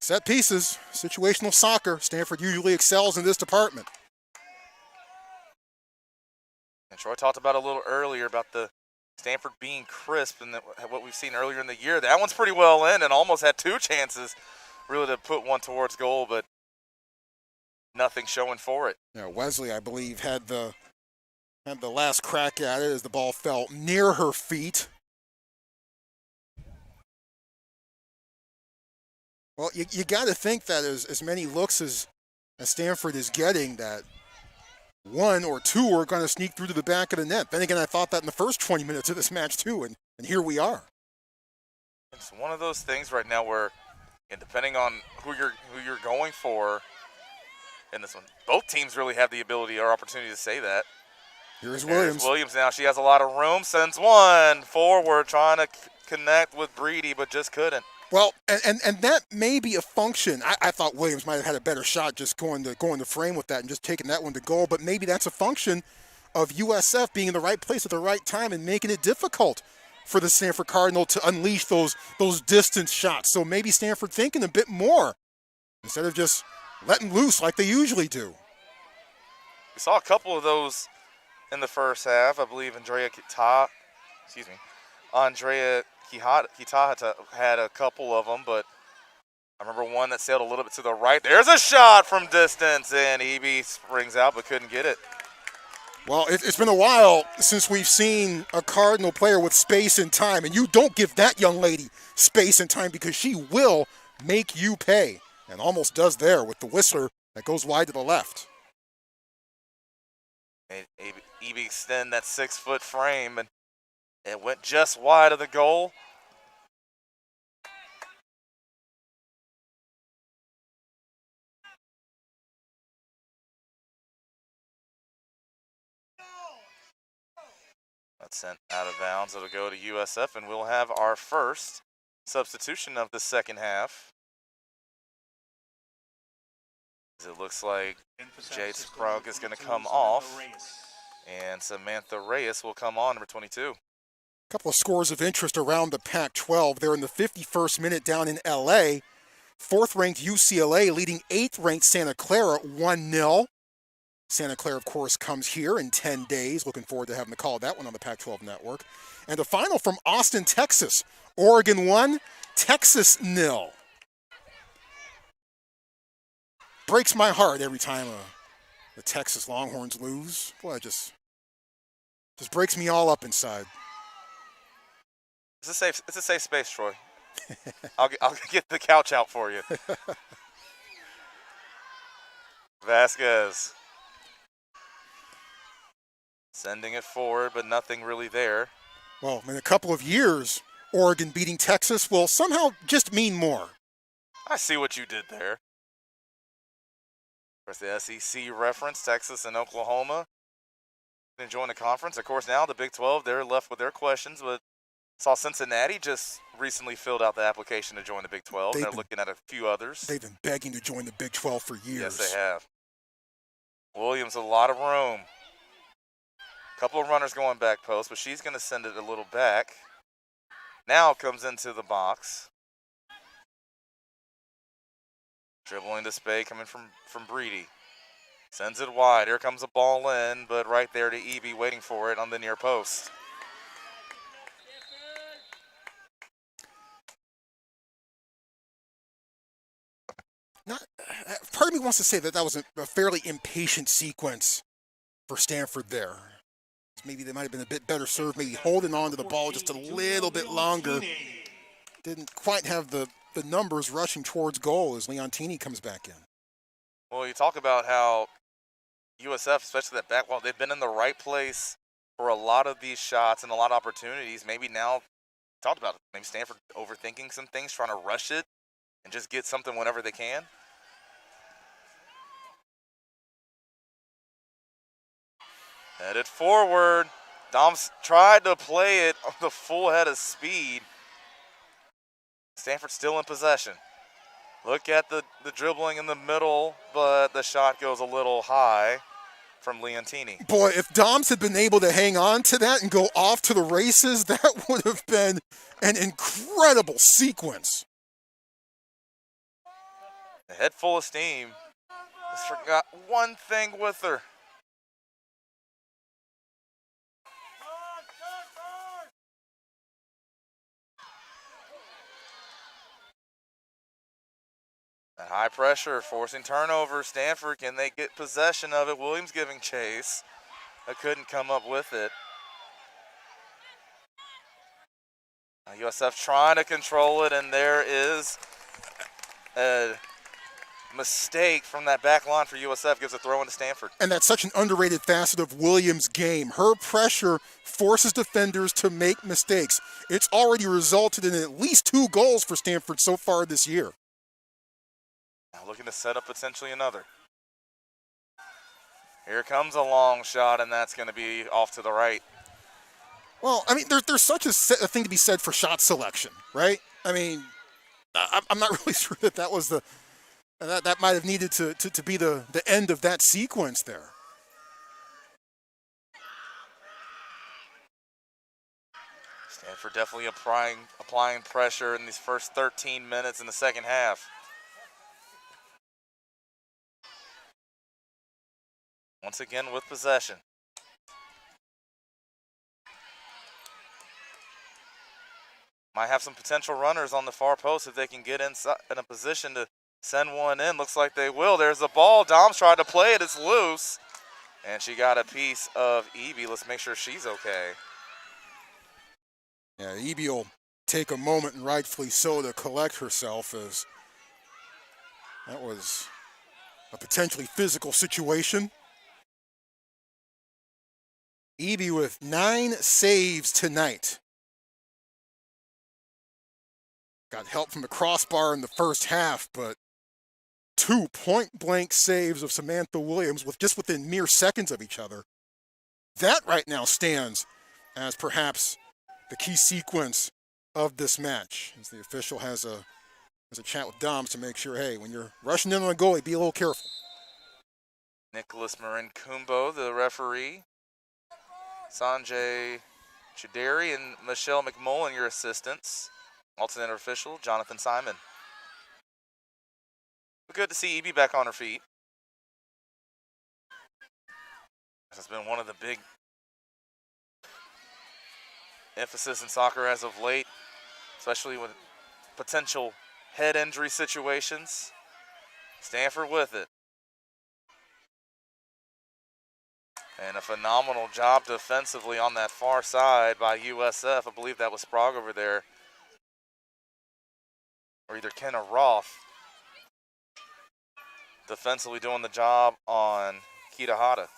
Set pieces, situational soccer. Stanford usually excels in this department. And Troy talked about a little earlier about the Stanford being crisp and what we've seen earlier in the year. That one's pretty well in and almost had two chances really to put one towards goal, but nothing showing for it. Yeah, Wesley, I believe, had the last crack at it as the ball fell near her feet. Well, you got to think that as many looks as Stanford is getting, that one or two are going to sneak through to the back of the net. Then again, I thought that in the first 20 minutes of this match too, and here we are. It's one of those things right now where, and depending on who you're going for in this one, both teams really have the ability or opportunity to say that. Here's Williams. Williams now. She has a lot of room. Sends one forward, trying to connect with Breedy, but just couldn't. Well, and that may be a function. I thought Williams might have had a better shot just going to frame with that and just taking that one to goal, but maybe that's a function of USF being in the right place at the right time and making it difficult for the Stanford Cardinal to unleash those distance shots. So maybe Stanford thinking a bit more instead of just letting loose like they usually do. We saw a couple of those in the first half. I believe Andrea Kitahata had a couple of them, but I remember one that sailed a little bit to the right. There's a shot from distance, and Eby springs out but couldn't get it. Well, it's been a while since we've seen a Cardinal player with space and time, and you don't give that young lady space and time because she will make you pay, and almost does there with the whistler that goes wide to the left. Eby extend that 6-foot frame, and it went just wide of the goal. That's sent out of bounds. It'll go to USF, and we'll have our first substitution of the second half. It looks like Jade Sprague is going to come off, and Samantha Reyes will come on, number 22. A couple of scores of interest around the Pac-12. They're in the 51st minute down in L.A. 4th-ranked UCLA leading 8th-ranked Santa Clara 1-0. Santa Clara, of course, comes here in 10 days. Looking forward to having the call of that one on the Pac-12 network. And a final from Austin, Texas. Oregon 1, Texas 0. Breaks my heart every time the Texas Longhorns lose. Boy, it just breaks me all up inside. It's a safe space, Troy. I'll get the couch out for you. Vasquez sending it forward, but nothing really there. Well, in a couple of years, Oregon beating Texas will somehow just mean more. I see what you did there. Of course, the SEC reference, Texas and Oklahoma enjoying the conference. Of course, now the Big 12, they're left with their questions, but saw Cincinnati just recently filled out the application to join the Big 12. They're looking at a few others. They've been begging to join the Big 12 for years. Yes, they have. Williams, a lot of room. A couple of runners going back post, but she's going to send it a little back. Now comes into the box. Dribbling to Spey, coming from Breedy. Sends it wide. Here comes a ball in, but right there to Eby, waiting for it on the near post. Part of me wants to say that was a fairly impatient sequence for Stanford there. Maybe they might have been a bit better served, maybe holding on to the ball just a little bit longer didn't quite have the numbers rushing towards goal as Leontini comes back in. Well, you talk about how USF, especially that back wall, they've been in the right place for a lot of these shots and a lot of opportunities. Maybe now, talked about it, maybe Stanford overthinking some things, trying to rush it and just get something whenever they can. Headed forward. Dom's tried to play it on the full head of speed. Stanford still in possession. Look at the dribbling in the middle, but the shot goes a little high from Leontini. Boy, if Doms had been able to hang on to that and go off to the races, that would have been an incredible sequence. A head full of steam. Just forgot one thing with her. That high pressure, forcing turnover. Stanford, can they get possession of it? Williams giving chase. I couldn't come up with it. USF trying to control it, and there is a mistake from that back line for USF. Gives a throw into Stanford. And that's such an underrated facet of Williams' game. Her pressure forces defenders to make mistakes. It's already resulted in at least 2 goals for Stanford so far this year. Now looking to set up potentially another. Here comes a long shot, and that's going to be off to the right. Well, I mean, there's such a thing to be said for shot selection, right? I mean, I'm not really sure that was that might have needed to be the end of that sequence there. Stanford definitely applying pressure in these first 13 minutes in the second half. Once again with possession. Might have some potential runners on the far post if they can get inside in a position to send one in. Looks like they will. There's the ball. Dom's tried to play it. It's loose. And she got a piece of Evie. Let's make sure she's okay. Yeah, Evie will take a moment, and rightfully so, to collect herself, as that was a potentially physical situation. Evie with 9 saves tonight. Got help from the crossbar in the first half, but 2 point-blank saves of Samantha Williams just within mere seconds of each other. That right now stands as perhaps the key sequence of this match, as the official has a chat with Doms to make sure, hey, when you're rushing in on a goalie, be a little careful. Nicholas Marin-Kumbo, the referee. Sanjay Chuderi and Michelle McMullen, your assistants. Alternate official, Jonathan Simon. Good to see Evie back on her feet. This has been one of the big emphasis in soccer as of late, especially with potential head injury situations. Stanford with it. And a phenomenal job defensively on that far side by USF. I believe that was Sprague over there. Or either Ken or Roth. Defensively doing the job on Kitahata.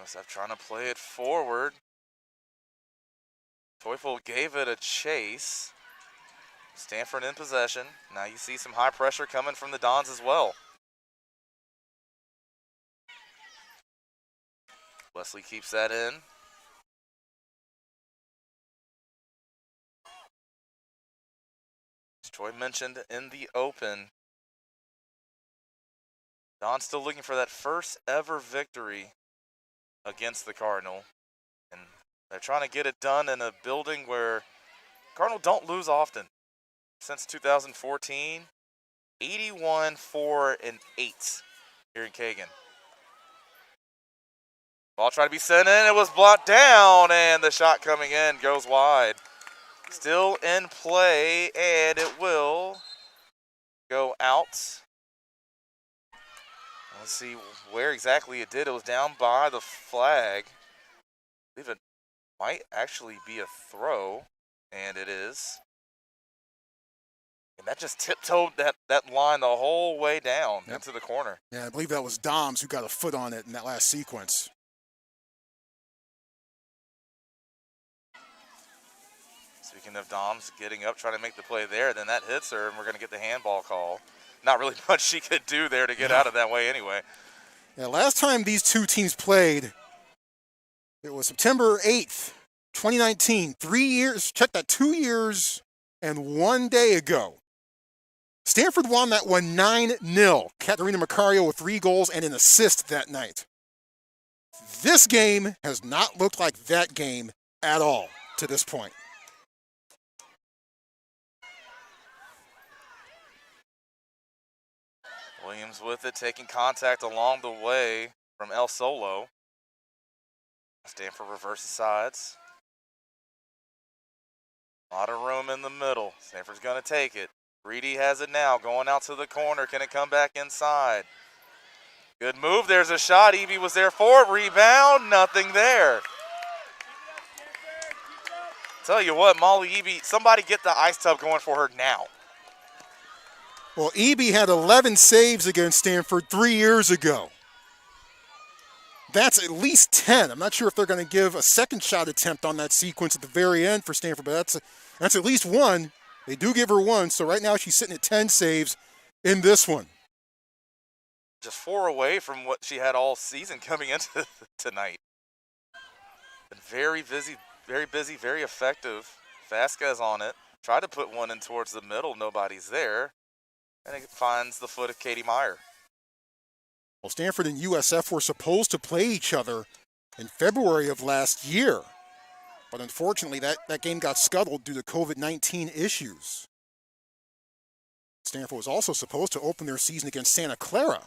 USF trying to play it forward. Teufel gave it a chase. Stanford in possession. Now you see some high pressure coming from the Dons as well. Wesley keeps that in. As Troy mentioned in the open, Don's still looking for that first ever victory against the Cardinal. And they're trying to get it done in a building where Cardinal don't lose often. Since 2014, 81-4-8 here in Kagan. Ball tried to be sent in. It was blocked down, and the shot coming in goes wide. Still in play, and it will go out. Let's see where exactly it did. It was down by the flag. I believe it might actually be a throw, and it is. And that just tiptoed that line the whole way down into the corner. Yeah, I believe that was Doms who got a foot on it in that last sequence. Speaking of Doms getting up, trying to make the play there, then that hits her, and we're going to get the handball call. Not really much she could do there to get out of that way anyway. Yeah, last time these two teams played, it was September 8th, 2019. 3 years, check that, 2 years and 1 day ago. Stanford won that one 9-0. Katarina Macario with 3 goals and an assist that night. This game has not looked like that game at all to this point. Williams with it, taking contact along the way from El Solo. Stanford reverses sides. A lot of room in the middle. Stanford's going to take it. Reedy has it now, going out to the corner. Can it come back inside? Good move. There's a shot. Eby was there for it. Rebound. Nothing there. Tell you what, Molly Eby, somebody get the ice tub going for her now. Well, Eby had 11 saves against Stanford 3 years ago. That's at least 10. I'm not sure if they're going to give a second shot attempt on that sequence at the very end for Stanford, but that's at least one. They do give her one, so right now she's sitting at 10 saves in this one. Just 4 away from what she had all season coming into tonight. Been very busy, very effective. Vasquez on it. Tried to put one in towards the middle. Nobody's there. And it finds the foot of Katie Meyer. Well, Stanford and USF were supposed to play each other in February of last year. But unfortunately, that game got scuttled due to COVID-19 issues. Stanford was also supposed to open their season against Santa Clara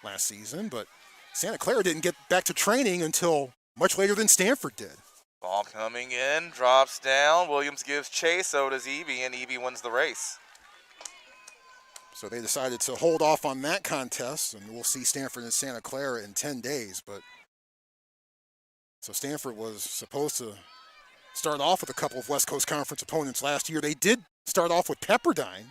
last season, but Santa Clara didn't get back to training until much later than Stanford did. Ball coming in, drops down. Williams gives chase, so does Eby, and Eby wins the race. So they decided to hold off on that contest, and we'll see Stanford and Santa Clara in 10 days. But so Stanford was supposed to start off with a couple of West Coast Conference opponents last year. They did start off with Pepperdine.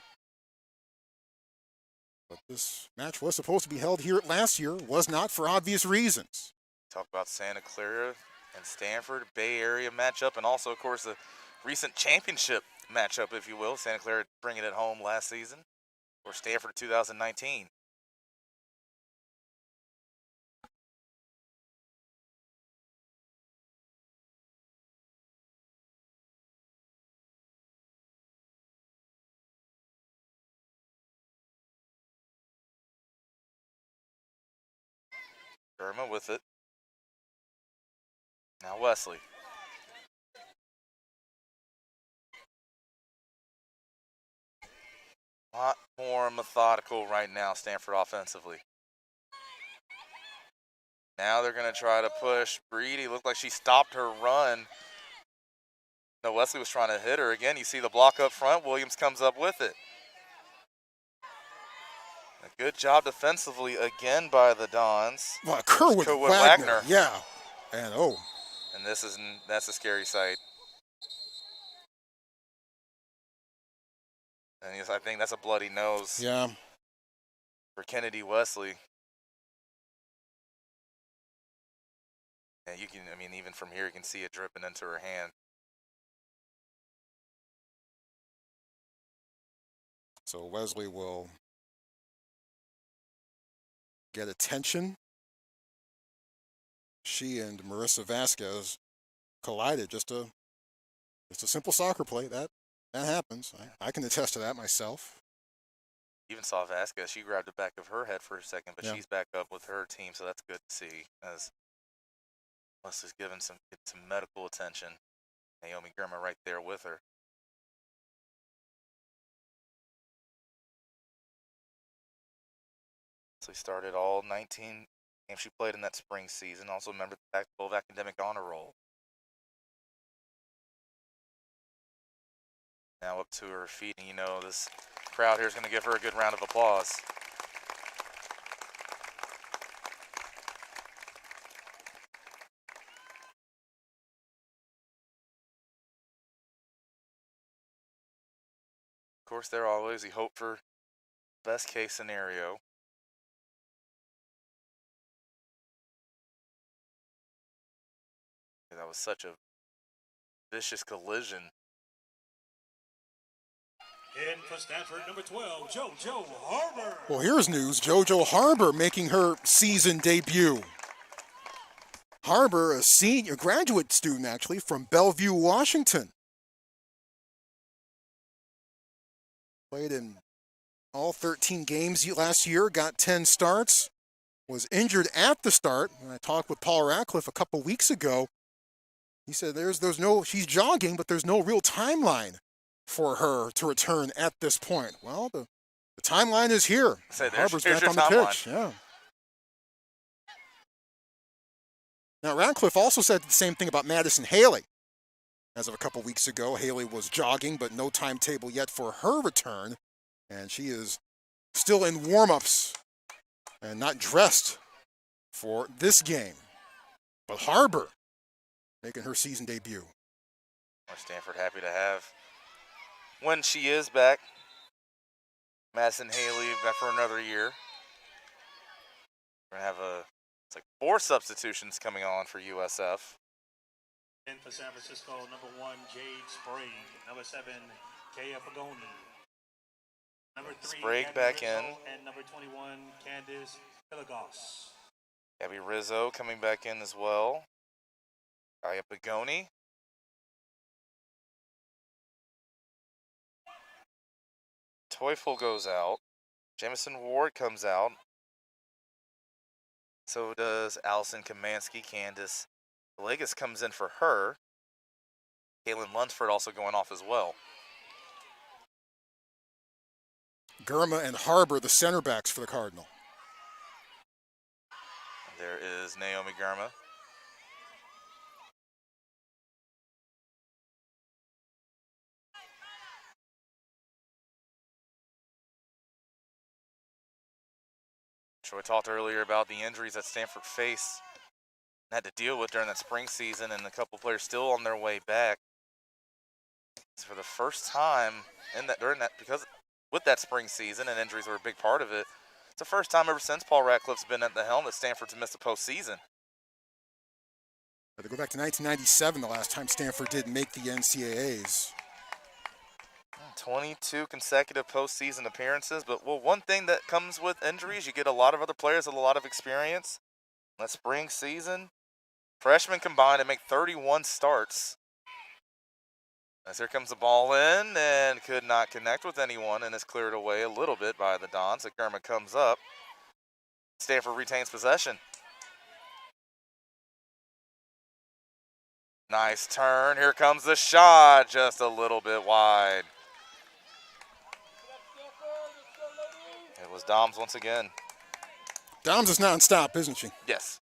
But this match was supposed to be held here last year, was not for obvious reasons. Talk about Santa Clara and Stanford, Bay Area matchup, and also, of course, the recent championship matchup, if you will. Santa Clara bringing it home last season, or Stanford 2019. Burma with it. Now Wesley. A lot more methodical right now, Stanford offensively. Now they're going to try to push Breedy. Looked like she stopped her run. No, Wesley was trying to hit her. Again, you see the block up front. Williams comes up with it. A good job defensively again by the Dons. Well, Kerwood Wagner. Yeah. And And that's a scary sight. And yes, I think that's a bloody nose. Yeah. For Kennedy Wesley. Yeah, you can, I mean, even from here, you can see it dripping into her hand. So Wesley will get attention. She and Marissa Vasquez collided. Just a simple soccer play. That happens. I can attest to that myself. Even saw Vasquez. She grabbed the back of her head for a second, but Yeah. she's back up with her team, so that's good to see. As Leslie's given some medical attention. Naomi Grimmer right there with her. So we started all 19 game she played in that spring season. Also a member of the Pac-12 Academic Honor Roll. Now up to her feet, and you know this crowd here is going to give her a good round of applause. Of course, there always you hope for best case scenario. That was such a vicious collision. In for Stanford, number 12, JoJo Harbor. Well, here's news. JoJo Harbor making her season debut. Harbor, a graduate student actually, from Bellevue, Washington. Played in all 13 games last year, got 10 starts, was injured at the start. When I talked with Paul Ratcliffe a couple weeks ago, he said there's no, she's jogging, but there's no real timeline for her to return at this point. Well, the timeline is here. Harbor's back on the pitch. Yeah. Now, Ratcliffe also said the same thing about Madison Haley. As of a couple weeks ago, Haley was jogging, but no timetable yet for her return. And she is still in warm-ups and not dressed for this game. But Harbor making her season debut. Stanford happy to have, when she is back, Madison Haley back for another year. We're going to have it's like 4 substitutions coming on for USF. In for San Francisco, number 1, Jade Sprague. Number 7, Kaya Pagoni. Number 3, Sprague back in. And number 21, Candace Pilagos. Gabby Rizzo coming back in as well. Kaya Pagoni. Teufel goes out. Jamison Ward comes out. So does Allison Kamansky. Candace Villegas comes in for her. Caitlin Lunsford also going off as well. Gurma and Harbor, the center backs for the Cardinal. There is Naomi Gurma. Troy talked earlier about the injuries that Stanford faced and had to deal with during that spring season, and a couple players still on their way back. So for the first time because with that spring season and injuries were a big part of it, it's the first time ever since Paul Ratcliffe's been at the helm that Stanford's missed the postseason. But to go back to 1997, the last time Stanford did make the NCAAs. 22 consecutive postseason appearances, but one thing that comes with injuries, you get a lot of other players with a lot of experience. That spring season, freshmen combined to make 31 starts. As here comes the ball in and could not connect with anyone, and is cleared away a little bit by the Dons. The Gurma comes up. Stanford retains possession. Nice turn. Here comes the shot, just a little bit wide. It was Doms once again. Doms is nonstop, isn't she? Yes.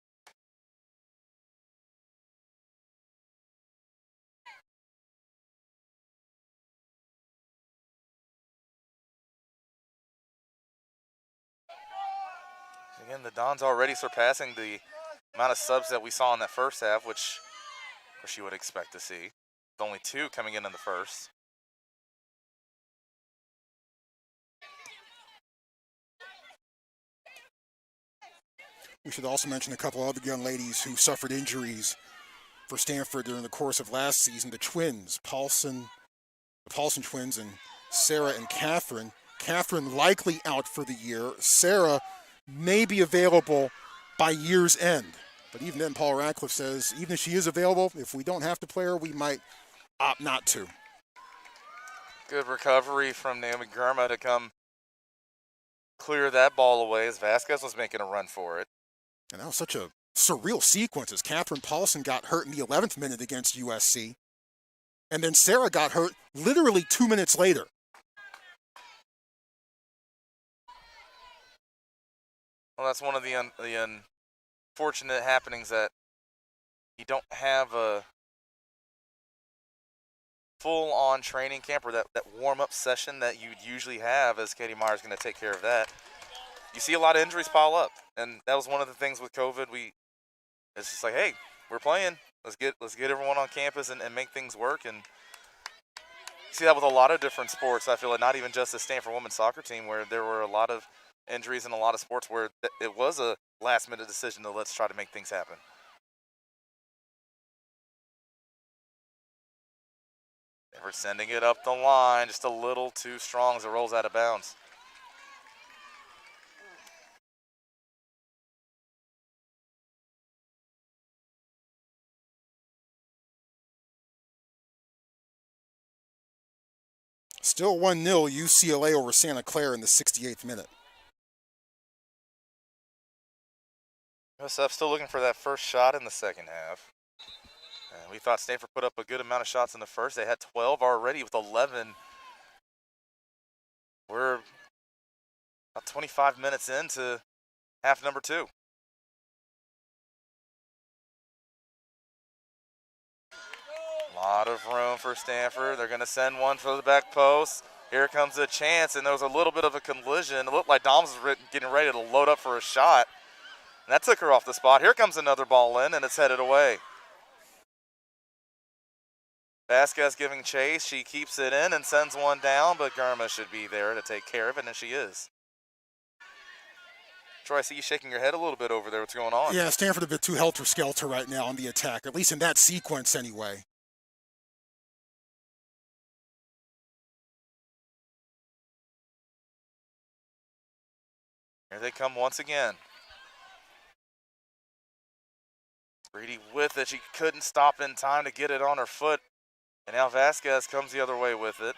Again, the Dons already surpassing the amount of subs that we saw in that first half, which you would expect to see. With only 2 coming in the first. We should also mention a couple other young ladies who suffered injuries for Stanford during the course of last season. The twins, the Paulson twins, and Sarah and Catherine. Catherine likely out for the year. Sarah may be available by year's end. But even then, Paul Ratcliffe says, even if she is available, if we don't have to play her, we might opt not to. Good recovery from Naomi Gurma to come clear that ball away as Vasquez was making a run for it. And that was such a surreal sequence as Catherine Paulson got hurt in the 11th minute against USC. And then Sarah got hurt literally 2 minutes later. Well, that's one of the unfortunate happenings that you don't have a full-on training camp or that warm-up session that you'd usually have, as Katie Meyer's going to take care of that. You see a lot of injuries pile up, and that was one of the things with COVID. It's just like, hey, we're playing. Let's get everyone on campus and make things work. And you see that with a lot of different sports. I feel like not even just the Stanford women's soccer team, where there were a lot of injuries in a lot of sports where it was a last-minute decision to let's try to make things happen. We're sending it up the line, just a little too strong as it rolls out of bounds. Still 1-0 UCLA over Santa Clara in the 68th minute. USF still looking for that first shot in the second half. And we thought Stanford put up a good amount of shots in the first. They had 12 already with 11. We're about 25 minutes into half number 2. A lot of room for Stanford. They're going to send one for the back post. Here comes a chance, and there was a little bit of a collision. It looked like Doms was getting ready to load up for a shot. And that took her off the spot. Here comes another ball in, and it's headed away. Vasquez giving chase. She keeps it in and sends one down, but Garma should be there to take care of it, and she is. Troy, I see you shaking your head a little bit over there. What's going on? Yeah, Stanford a bit too helter-skelter right now on the attack, at least in that sequence anyway. Here they come once again. Brady with it. She couldn't stop in time to get it on her foot. And now Vasquez comes the other way with it.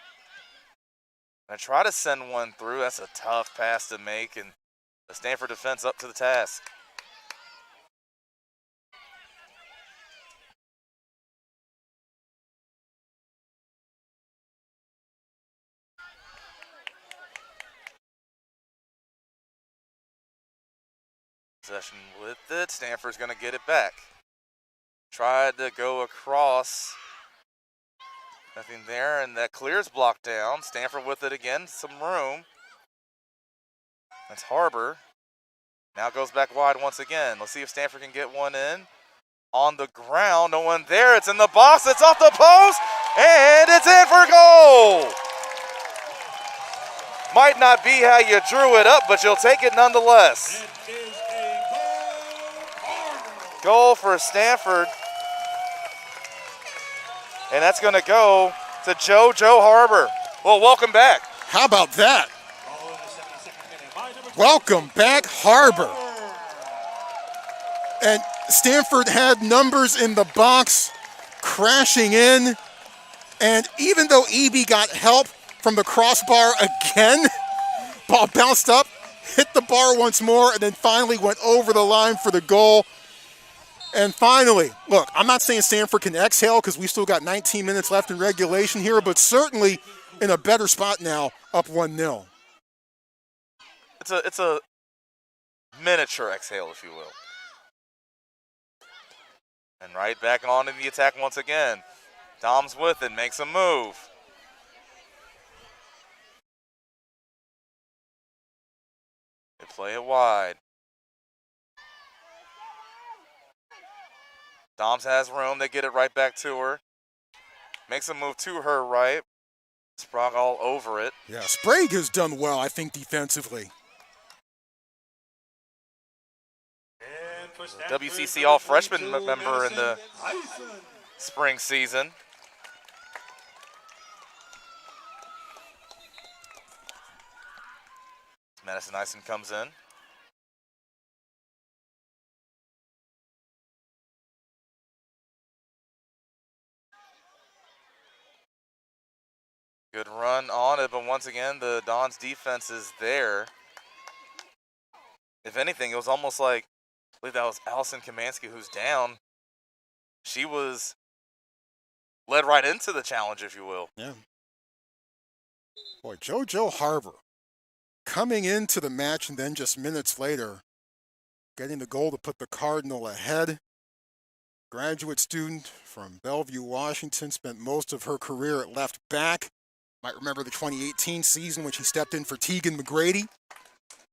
And try to send one through. That's a tough pass to make, and the Stanford defense up to the task. Possession with it. Stanford's going to get it back. Tried to go across. Nothing there, and that clears blocked down. Stanford with it again, some room. That's Harbor. Now goes back wide once again. Let's see if Stanford can get one in. On the ground, no one there. It's in the box, it's off the post, and it's in for goal. Might not be how you drew it up, but you'll take it nonetheless. Goal for Stanford. And that's going to go to JoJo Harbor. Well, welcome back. How about that? Welcome back, Harbor. And Stanford had numbers in the box crashing in. And even though Eby got help from the crossbar again, ball bounced up, hit the bar once more, and then finally went over the line for the goal. And finally, look, I'm not saying Stanford can exhale because we still got 19 minutes left in regulation here, but certainly in a better spot now, up 1-0. It's a miniature exhale, if you will. And right back on in the attack once again. Dom's with it, makes a move. They play it wide. Doms has room. They get it right back to her. Makes a move to her right. Sprague all over it. Yeah, Sprague has done well, I think, defensively. WCC All-Freshman member in the spring season. Madison Ison comes in. Good run on it, but once again, the Dons defense is there. If anything, it was almost like, I believe that was Allison Kamansky who's down. She was led right into the challenge, if you will. Yeah. Boy, JoJo Harbor coming into the match and then just minutes later getting the goal to put the Cardinal ahead. Graduate student from Bellevue, Washington, spent most of her career at left back. Might remember the 2018 season when she stepped in for Tegan McGrady,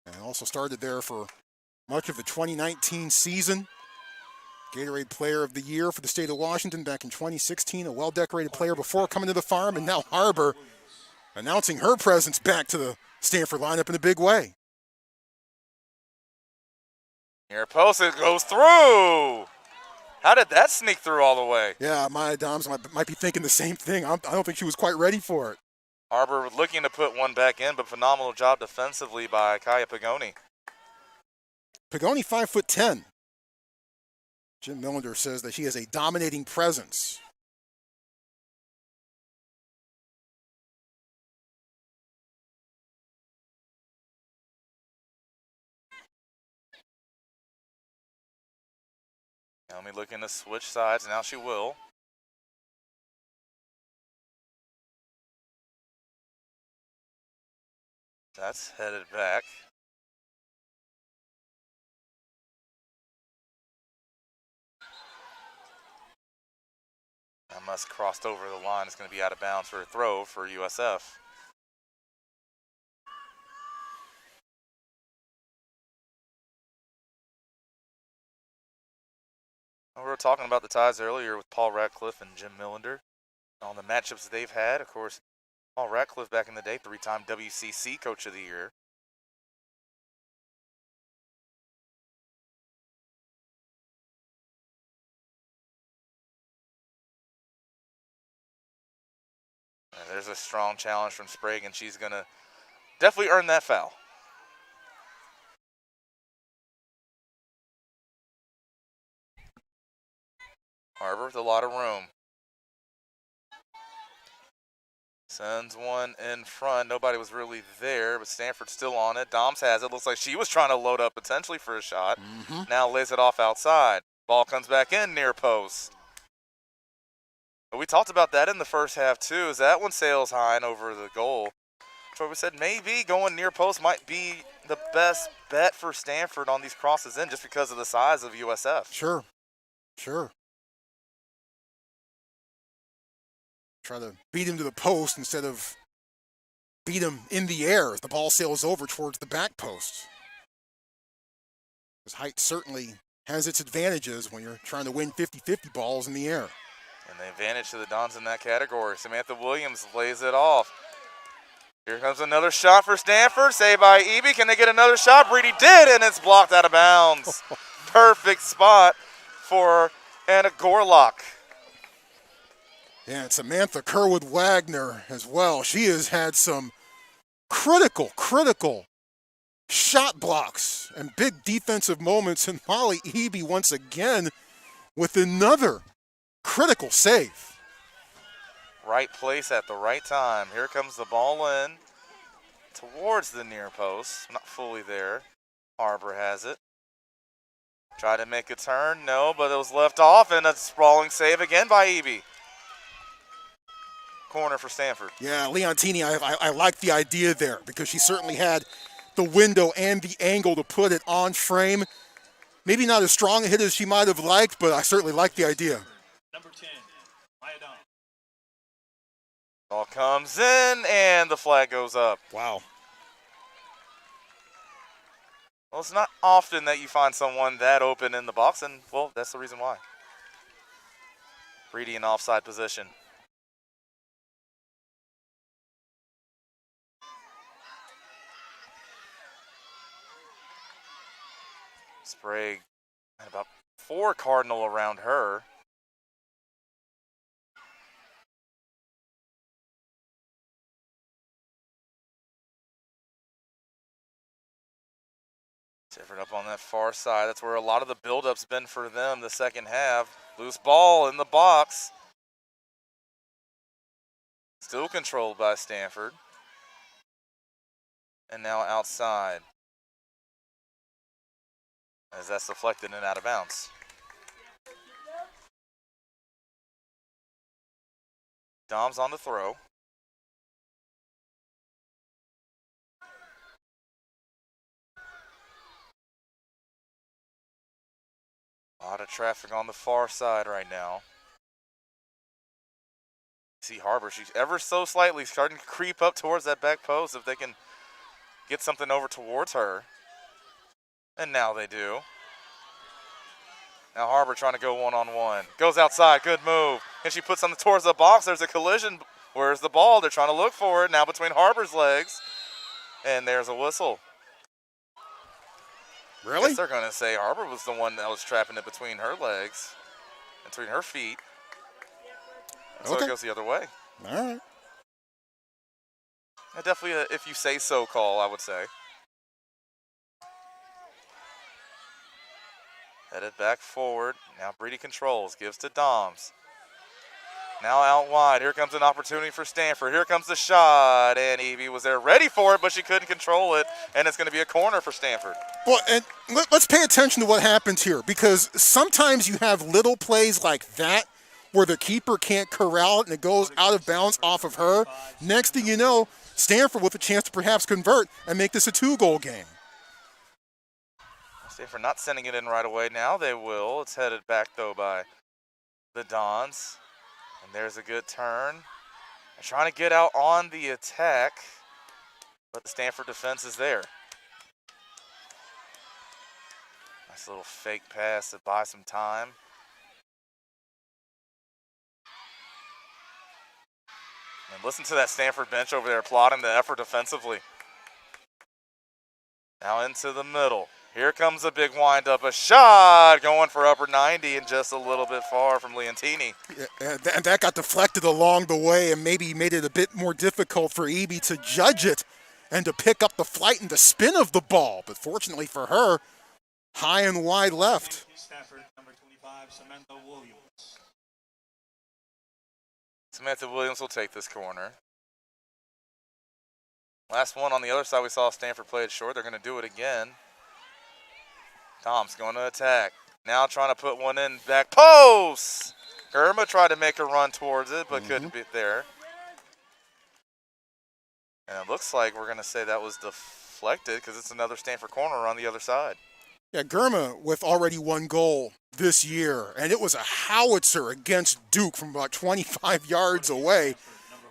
and also started there for much of the 2019 season. Gatorade Player of the Year for the state of Washington back in 2016, a well-decorated player before coming to the farm, and now Harbor announcing her presence back to the Stanford lineup in a big way. Near post, it goes through. How did that sneak through all the way? Yeah, Maya Doms might be thinking the same thing. I don't think she was quite ready for it. Harbor looking to put one back in, but phenomenal job defensively by Kaya Pagoni. Pagoni, 5'10". Jim Millender says that she has a dominating presence. Naomi looking to switch sides. Now she will. That's headed back. That must crossed over the line. It's going to be out of bounds for a throw for USF. We were talking about the ties earlier with Paul Ratcliffe and Jim Millender on the matchups they've had. Of course, Paul Ratcliffe back in the day, 3-time WCC Coach of the Year. And there's a strong challenge from Sprague, and she's going to definitely earn that foul. Harbor with a lot of room. Sends one in front. Nobody was really there, but Stanford's still on it. Doms has it. Looks like she was trying to load up potentially for a shot. Now lays it off outside. Ball comes back in near post. But we talked about that in the first half too, as that one sails high and over the goal. So we said maybe going near post might be the best bet for Stanford on these crosses in, just because of the size of USF. Sure. Try to beat him to the post instead of beat him in the air as the ball sails over towards the back post. His height certainly has its advantages when you're trying to win 50-50 balls in the air. And the advantage to the Dons in that category. Samantha Williams lays it off. Here comes another shot for Stanford. Saved by Eby. Can they get another shot? Breedy did, and it's blocked out of bounds. Perfect spot for Anna Gorlock. Yeah, and Samantha Kerwood-Wagner as well. She has had some critical shot blocks and big defensive moments. And Molly Eby once again with another critical save. Right place at the right time. Here comes the ball in towards the near post. Not fully there. Harbor has it. Tried to make a turn. No, but it was left off, and a sprawling save again by Eby. Corner for Stanford. Yeah, Leontini, I like the idea there because she certainly had the window and the angle to put it on frame. Maybe not as strong a hit as she might have liked, but I certainly like the idea. Number 10, Maya Dom. Ball comes in, and the flag goes up. Wow. Well, it's not often that you find someone that open in the box, and, well, that's the reason why. Breedy in offside position. Sprague had about 4 Cardinal around her. Stanford up on that far side. That's where a lot of the build-up's been for them the second half. Loose ball in the box. Still controlled by Stanford. And now outside. As that's deflected and out of bounds. Dom's on the throw. A lot of traffic on the far side right now. See Harbor, she's ever so slightly starting to creep up towards that back post if they can get something over towards her. And now they do. Now Harbor trying to go one-on-one. Goes outside, good move. And she puts something towards the box. There's a collision. Where's the ball? They're trying to look for it now between Harbor's legs. And there's a whistle. Really? I guess they're going to say Harbor was the one that was trapping it between her legs, between her feet. And so it goes the other way. All right. Definitely a if you say so call, I would say. Headed back forward. Now Breedy controls, gives to Doms. Now out wide. Here comes an opportunity for Stanford. Here comes the shot. And Evie was there ready for it, but she couldn't control it. And it's going to be a corner for Stanford. Well, and let's pay attention to what happens here, because sometimes you have little plays like that where the keeper can't corral it and it goes out of bounds off of her. Next thing you know, Stanford with a chance to perhaps convert and make this a 2-goal game. Stanford not sending it in right away. Now they will. It's headed back, though, by the Dons. And there's a good turn. They're trying to get out on the attack, but the Stanford defense is there. Nice little fake pass to buy some time. And listen to that Stanford bench over there applauding the effort defensively. Now into the middle. Here comes a big windup, a shot going for upper 90 and just a little bit far from Leontini. Yeah, and that got deflected along the way and maybe made it a bit more difficult for Eby to judge it and to pick up the flight and the spin of the ball. But fortunately for her, high and wide left. Stafford, number 25, Samantha Williams. Samantha Williams will take this corner. Last one on the other side, we saw Stanford play it short. They're going to do it again. Tom's going to attack. Now trying to put one in back post. Irma tried to make a run towards it, but couldn't be there. And it looks like we're going to say that was deflected because it's another Stanford corner on the other side. Yeah, Germa with already 1 goal this year, and it was a howitzer against Duke from about 25 yards away.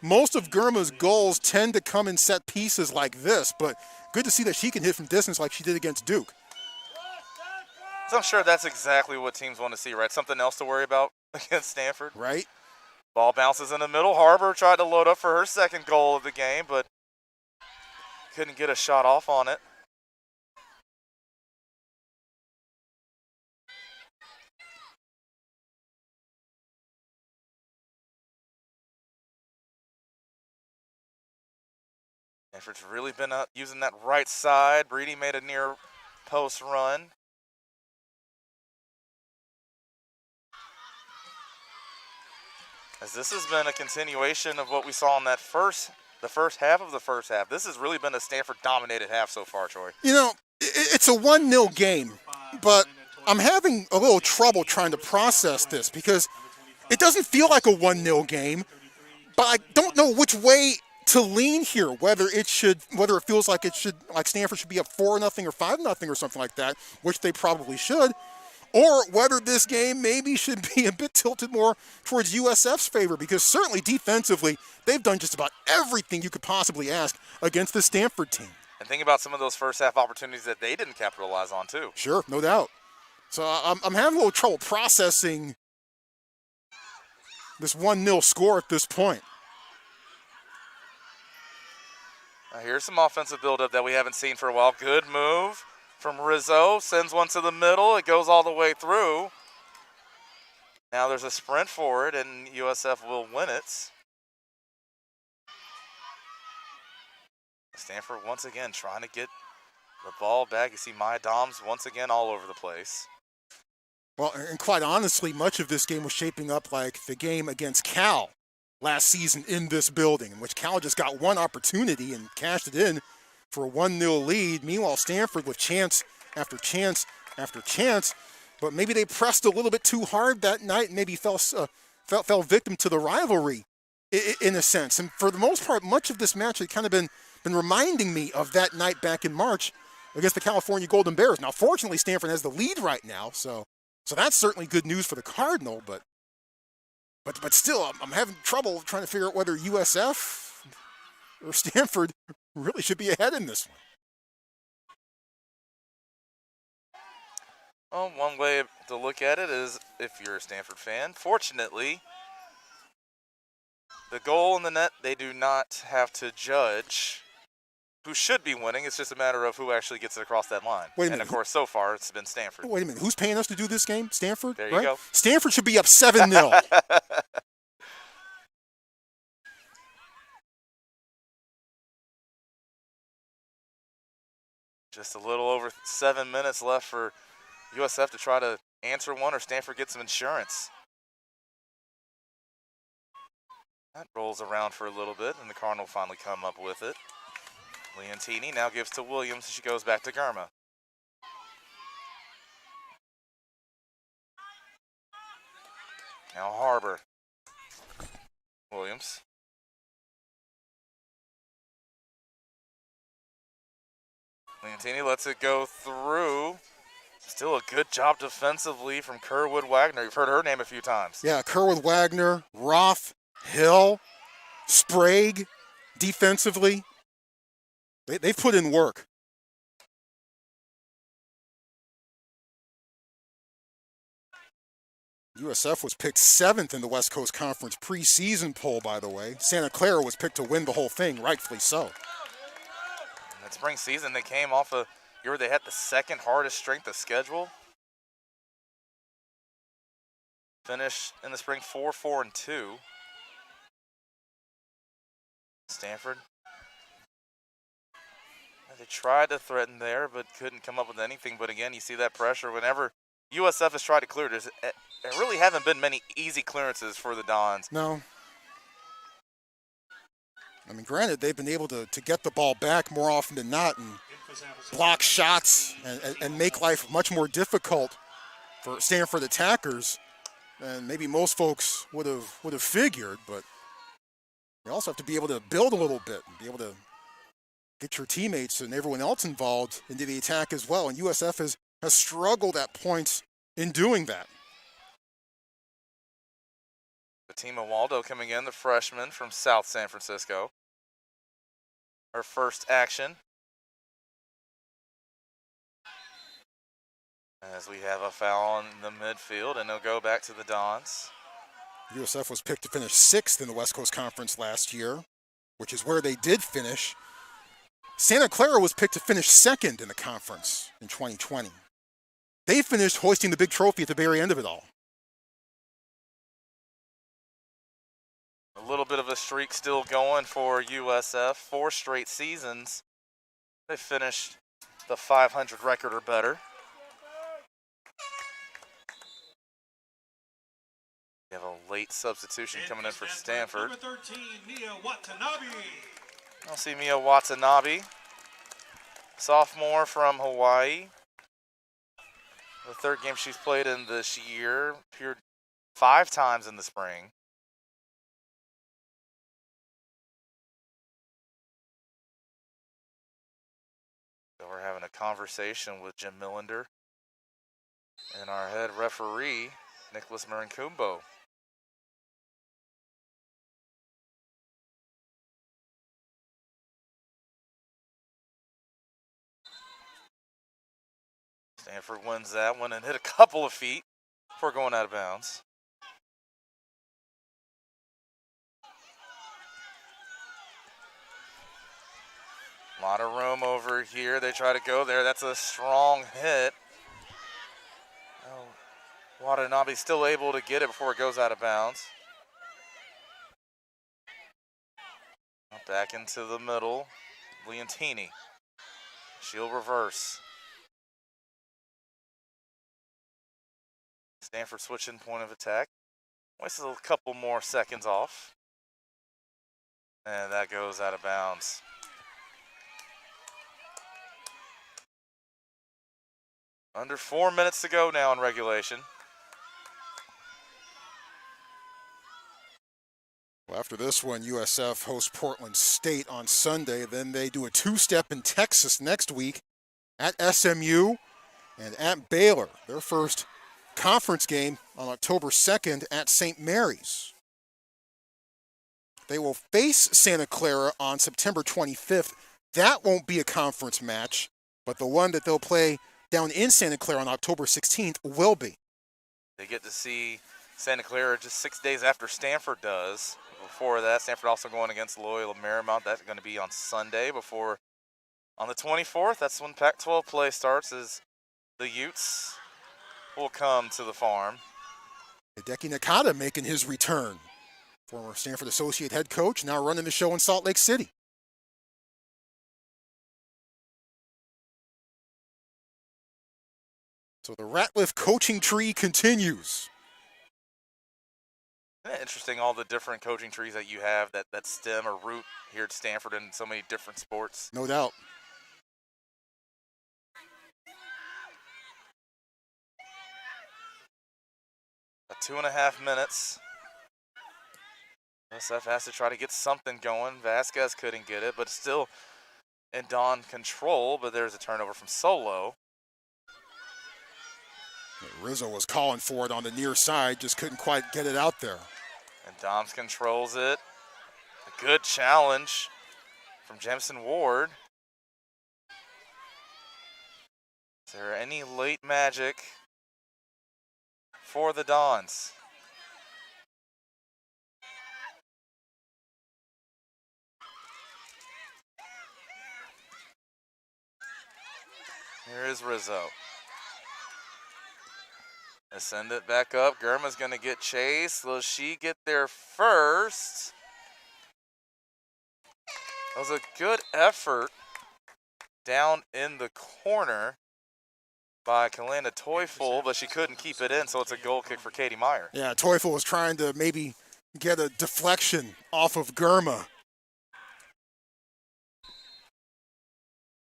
Most of Germa's goals tend to come in set pieces like this, but good to see that she can hit from distance like she did against Duke. So I'm sure that's exactly what teams want to see, right? Something else to worry about against Stanford. Right. Ball bounces in the middle. Harbor tried to load up for her second goal of the game, but couldn't get a shot off on it. Stanford's really been using that right side. Breedy made a near post run. As this has been a continuation of what we saw in the first half of the first half. This has really been a Stanford-dominated half so far, Troy. You know, it's a 1-0 game, but I'm having a little trouble trying to process this because it doesn't feel like a 1-0 game, but I don't know which way to lean here, whether it feels like Stanford should be up 4-0 or 5-0 or something like that, which they probably should, or whether this game maybe should be a bit tilted more towards USF's favor, because certainly defensively, they've done just about everything you could possibly ask against the Stanford team. And think about some of those first half opportunities that they didn't capitalize on too. Sure, no doubt. So I'm having a little trouble processing this 1-0 score at this point. Now here's some offensive buildup that we haven't seen for a while. Good move from Rizzo. Sends one to the middle. It goes all the way through. Now there's a sprint for it, and USF will win it. Stanford once again trying to get the ball back. You see Maya Doms once again all over the place. Well, and quite honestly, much of this game was shaping up like the game against Cal last season in this building, in which Cal just got one opportunity and cashed it in for a 1-0 lead. Meanwhile, Stanford with chance after chance after chance, but maybe they pressed a little bit too hard that night and maybe fell victim to the rivalry in a sense. And for the most part, much of this match had kind of been reminding me of that night back in March against the California Golden Bears. Now, fortunately, Stanford has the lead right now, so So that's certainly good news for the Cardinal, but still, I'm having trouble trying to figure out whether USF or Stanford really should be ahead in this one. Well, one way to look at it is if you're a Stanford fan. Fortunately, the goal in the net, they do not have to judge who should be winning. It's just a matter of who actually gets it across that line. Wait a minute. And, of course, so far, it's been Stanford. Wait a minute. Who's paying us to do this game? Stanford? There you go. Stanford should be up 7-0. Just a little over 7 minutes left for USF to try to answer one, or Stanford gets some insurance. That rolls around for a little bit, and the Cardinal finally come up with it. Leontini now gives to Williams. She goes back to Garma. Now Harbor. Williams. Leontini lets it go through. Still a good job defensively from Kerwood Wagner. You've heard her name a few times. Yeah, Kerwood Wagner, Roth, Hill, Sprague, defensively. They've put in work. USF was picked 7th in the West Coast Conference preseason poll, by the way. Santa Clara was picked to win the whole thing, rightfully so. In that spring season, they came off a year where they had the second hardest strength of schedule. Finished in the spring 4-4-2. Stanford. They tried to threaten there, but couldn't come up with anything. But again, you see that pressure whenever USF has tried to clear. There really haven't been many easy clearances for the Dons. No. I mean, granted, they've been able to get the ball back more often than not and block shots and make life much more difficult for Stanford attackers than maybe most folks would have figured. But you also have to be able to build a little bit and be able to get your teammates and everyone else involved into the attack as well. And USF has struggled at points in doing that. Fatima Waldo coming in, the freshman from South San Francisco. Her first action. As we have a foul in the midfield, and they'll go back to the Dons. USF was picked to finish 6th in the West Coast Conference last year, which is where they did finish. Santa Clara was picked to finish 2nd in the conference in 2020. They finished hoisting the big trophy at the very end of it all. A little bit of a streak still going for USF. 4 straight seasons. They finished the 500 record or better. We have a late substitution coming in for Stanford. Number 13, Mia Watanabe. I'll see Mia Watanabe, sophomore from Hawaii. The 3rd game she's played in this year, appeared 5 times in the spring. So we're having a conversation with Jim Millender and our head referee, Nicholas Marinkumbo. Stanford wins that one and hit a couple of feet before going out of bounds. A lot of room over here. They try to go there. That's a strong hit. Oh, Watanabe's still able to get it before it goes out of bounds. Back into the middle. Leontini. She'll reverse. Stanford switching point of attack. Wastes a couple more seconds off. And that goes out of bounds. Under 4 minutes to go now in regulation. Well, after this one, USF hosts Portland State on Sunday. Then they do a 2-step in Texas next week at SMU and at Baylor. Their first conference game on October 2nd at St. Mary's. They will face Santa Clara on September 25th. That won't be a conference match, but the one that they'll play down in Santa Clara on October 16th will be. They get to see Santa Clara just 6 days after Stanford does. Before that, Stanford also going against Loyola Marymount. That's going to be on Sunday. Before, on the 24th, that's when Pac-12 play starts, as the Utes will come to the farm. Hideki Nakata making his return. Former Stanford associate head coach, now running the show in Salt Lake City. So the Ratliff coaching tree continues. Isn't it interesting, all the different coaching trees that you have that stem or root here at Stanford in so many different sports? No doubt. About 2.5 minutes. SF has to try to get something going. Vasquez couldn't get it, but still in Don control, but there's a turnover from Solo. Rizzo was calling for it on the near side, just couldn't quite get it out there. And Doms controls it. A good challenge from Jamison Ward. Is there any late magic for the Dons? Here is Rizzo. They send it back up. Gurma's going to get chased. Will she get there first? That was a good effort down in the corner by Kalanda Teufel, but she couldn't keep it in, so it's a goal kick for Katie Meyer. Yeah, Teufel was trying to maybe get a deflection off of Gurma.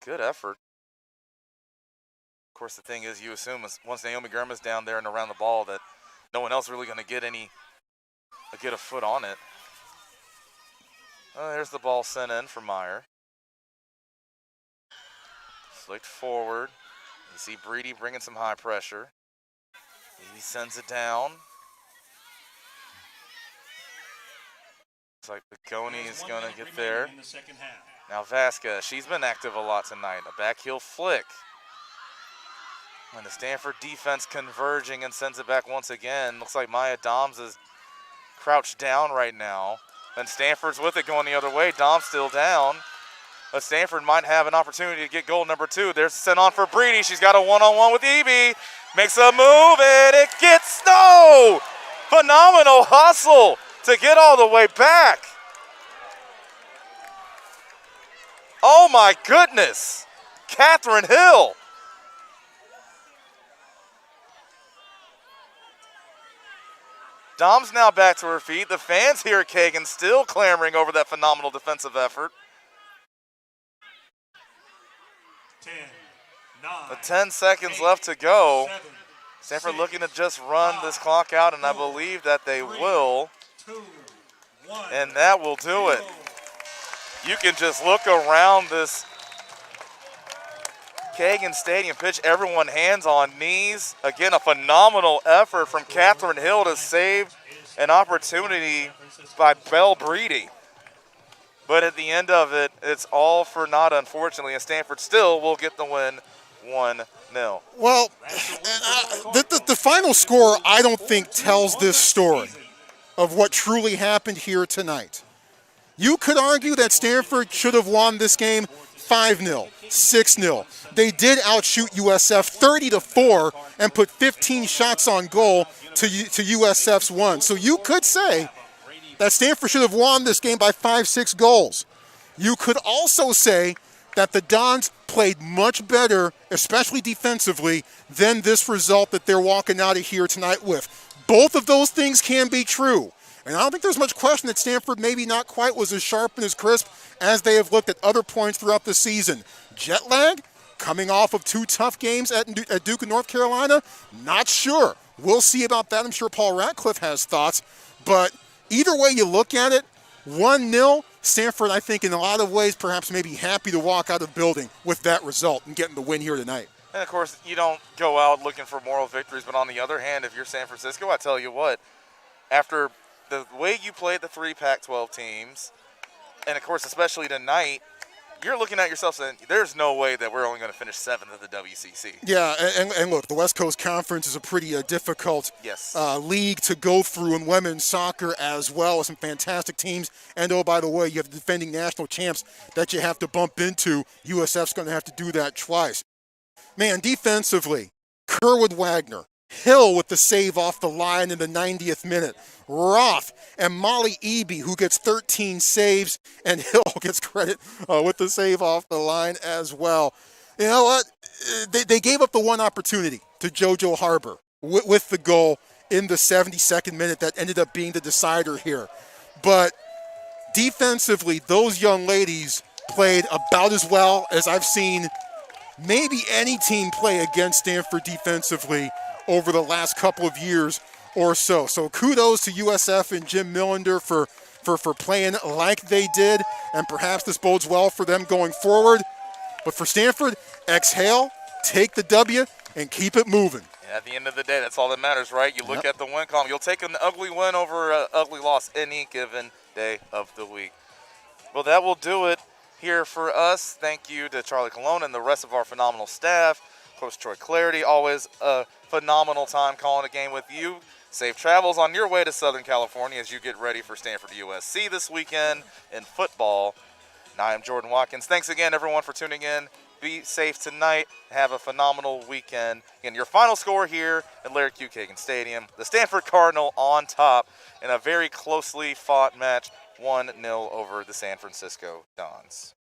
Good effort. Of course, the thing is, you assume once Naomi Gurma's down there and around the ball that no one else really going to get a foot on it. Oh, there's the ball sent in for Meyer. Flicked forward. You see Breedy bringing some high pressure. He sends it down. Looks like Baconi is going to get there. Now Vasquez, she's been active a lot tonight. A back heel flick. And the Stanford defense converging and sends it back once again. Looks like Maya Doms is crouched down right now. And Stanford's with it going the other way. Dom's still down. But Stanford might have an opportunity to get goal number 2. There's a sent on for Breedy. She's got a one-on-one with Eby. Makes a move and it gets no! Phenomenal hustle to get all the way back. Oh my goodness. Catherine Hill. Dom's now back to her feet. The fans here at Kagan still clamoring over that phenomenal defensive effort. 10, 9, With 10 seconds 8, left to go. 7, Stanford 6, looking to just run this clock out, and I believe that they 3, will. 2, 1, And that will do it. You can just look around this Kagan Stadium pitch, everyone hands on knees. Again, a phenomenal effort from Catherine Hill to save an opportunity by Belle Breedy. But at the end of it, it's all for naught, unfortunately, and Stanford still will get the win 1-0. Well, the final score, I don't think, tells this story of what truly happened here tonight. You could argue that Stanford should have won this game 5-0, 6-0. They did outshoot USF 30-4 and put 15 shots on goal to USF's 1. So you could say that Stanford should have won this game by 5-6 goals. You could also say that the Dons played much better, especially defensively, than this result that they're walking out of here tonight with. Both of those things can be true. And I don't think there's much question that Stanford maybe not quite was as sharp and as crisp as they have looked at other points throughout the season. Jet lag, coming off of 2 tough games at Duke and North Carolina, not sure. We'll see about that. I'm sure Paul Ratcliffe has thoughts. But either way you look at it, 1-0, Stanford, I think, in a lot of ways, perhaps maybe happy to walk out of the building with that result and getting the win here tonight. And, of course, you don't go out looking for moral victories. But on the other hand, if you're San Francisco, I tell you what, after the way you played the 3 Pac-12 teams, and, of course, especially tonight, you're looking at yourself saying, there's no way that we're only going to finish 7th at the WCC. Yeah, and look, the West Coast Conference is a pretty difficult Yes. league to go through in women's soccer as well, with some fantastic teams. And, oh, by the way, you have the defending national champs that you have to bump into. USF's going to have to do that twice. Man, defensively, Kerwood Wagner, Hill with the save off the line in the 90th minute, Roth and Molly Eby, who gets 13 saves, and Hill gets credit with the save off the line as well. You know what? They gave up the one opportunity to JoJo Harbor with the goal in the 72nd minute that ended up being the decider here. But defensively, those young ladies played about as well as I've seen maybe any team play against Stanford defensively over the last couple of years or so. So kudos to USF and Jim Millender for playing like they did, and perhaps this bodes well for them going forward. But for Stanford, exhale, take the W, and keep it moving. Yeah, at the end of the day, that's all that matters, right? You look at the win column. You'll take an ugly win over an ugly loss any given day of the week. Well, that will do it here for us. Thank you to Charlie Colon and the rest of our phenomenal staff. Coach Troy Clarity, always a phenomenal time calling a game with you. Safe travels on your way to Southern California as you get ready for Stanford USC this weekend in football. And I am Jordan Watkins. Thanks again, everyone, for tuning in. Be safe tonight. Have a phenomenal weekend. Again, your final score here at Larry Q. Kagan Stadium. The Stanford Cardinal on top in a very closely fought match, 1-0 over the San Francisco Dons.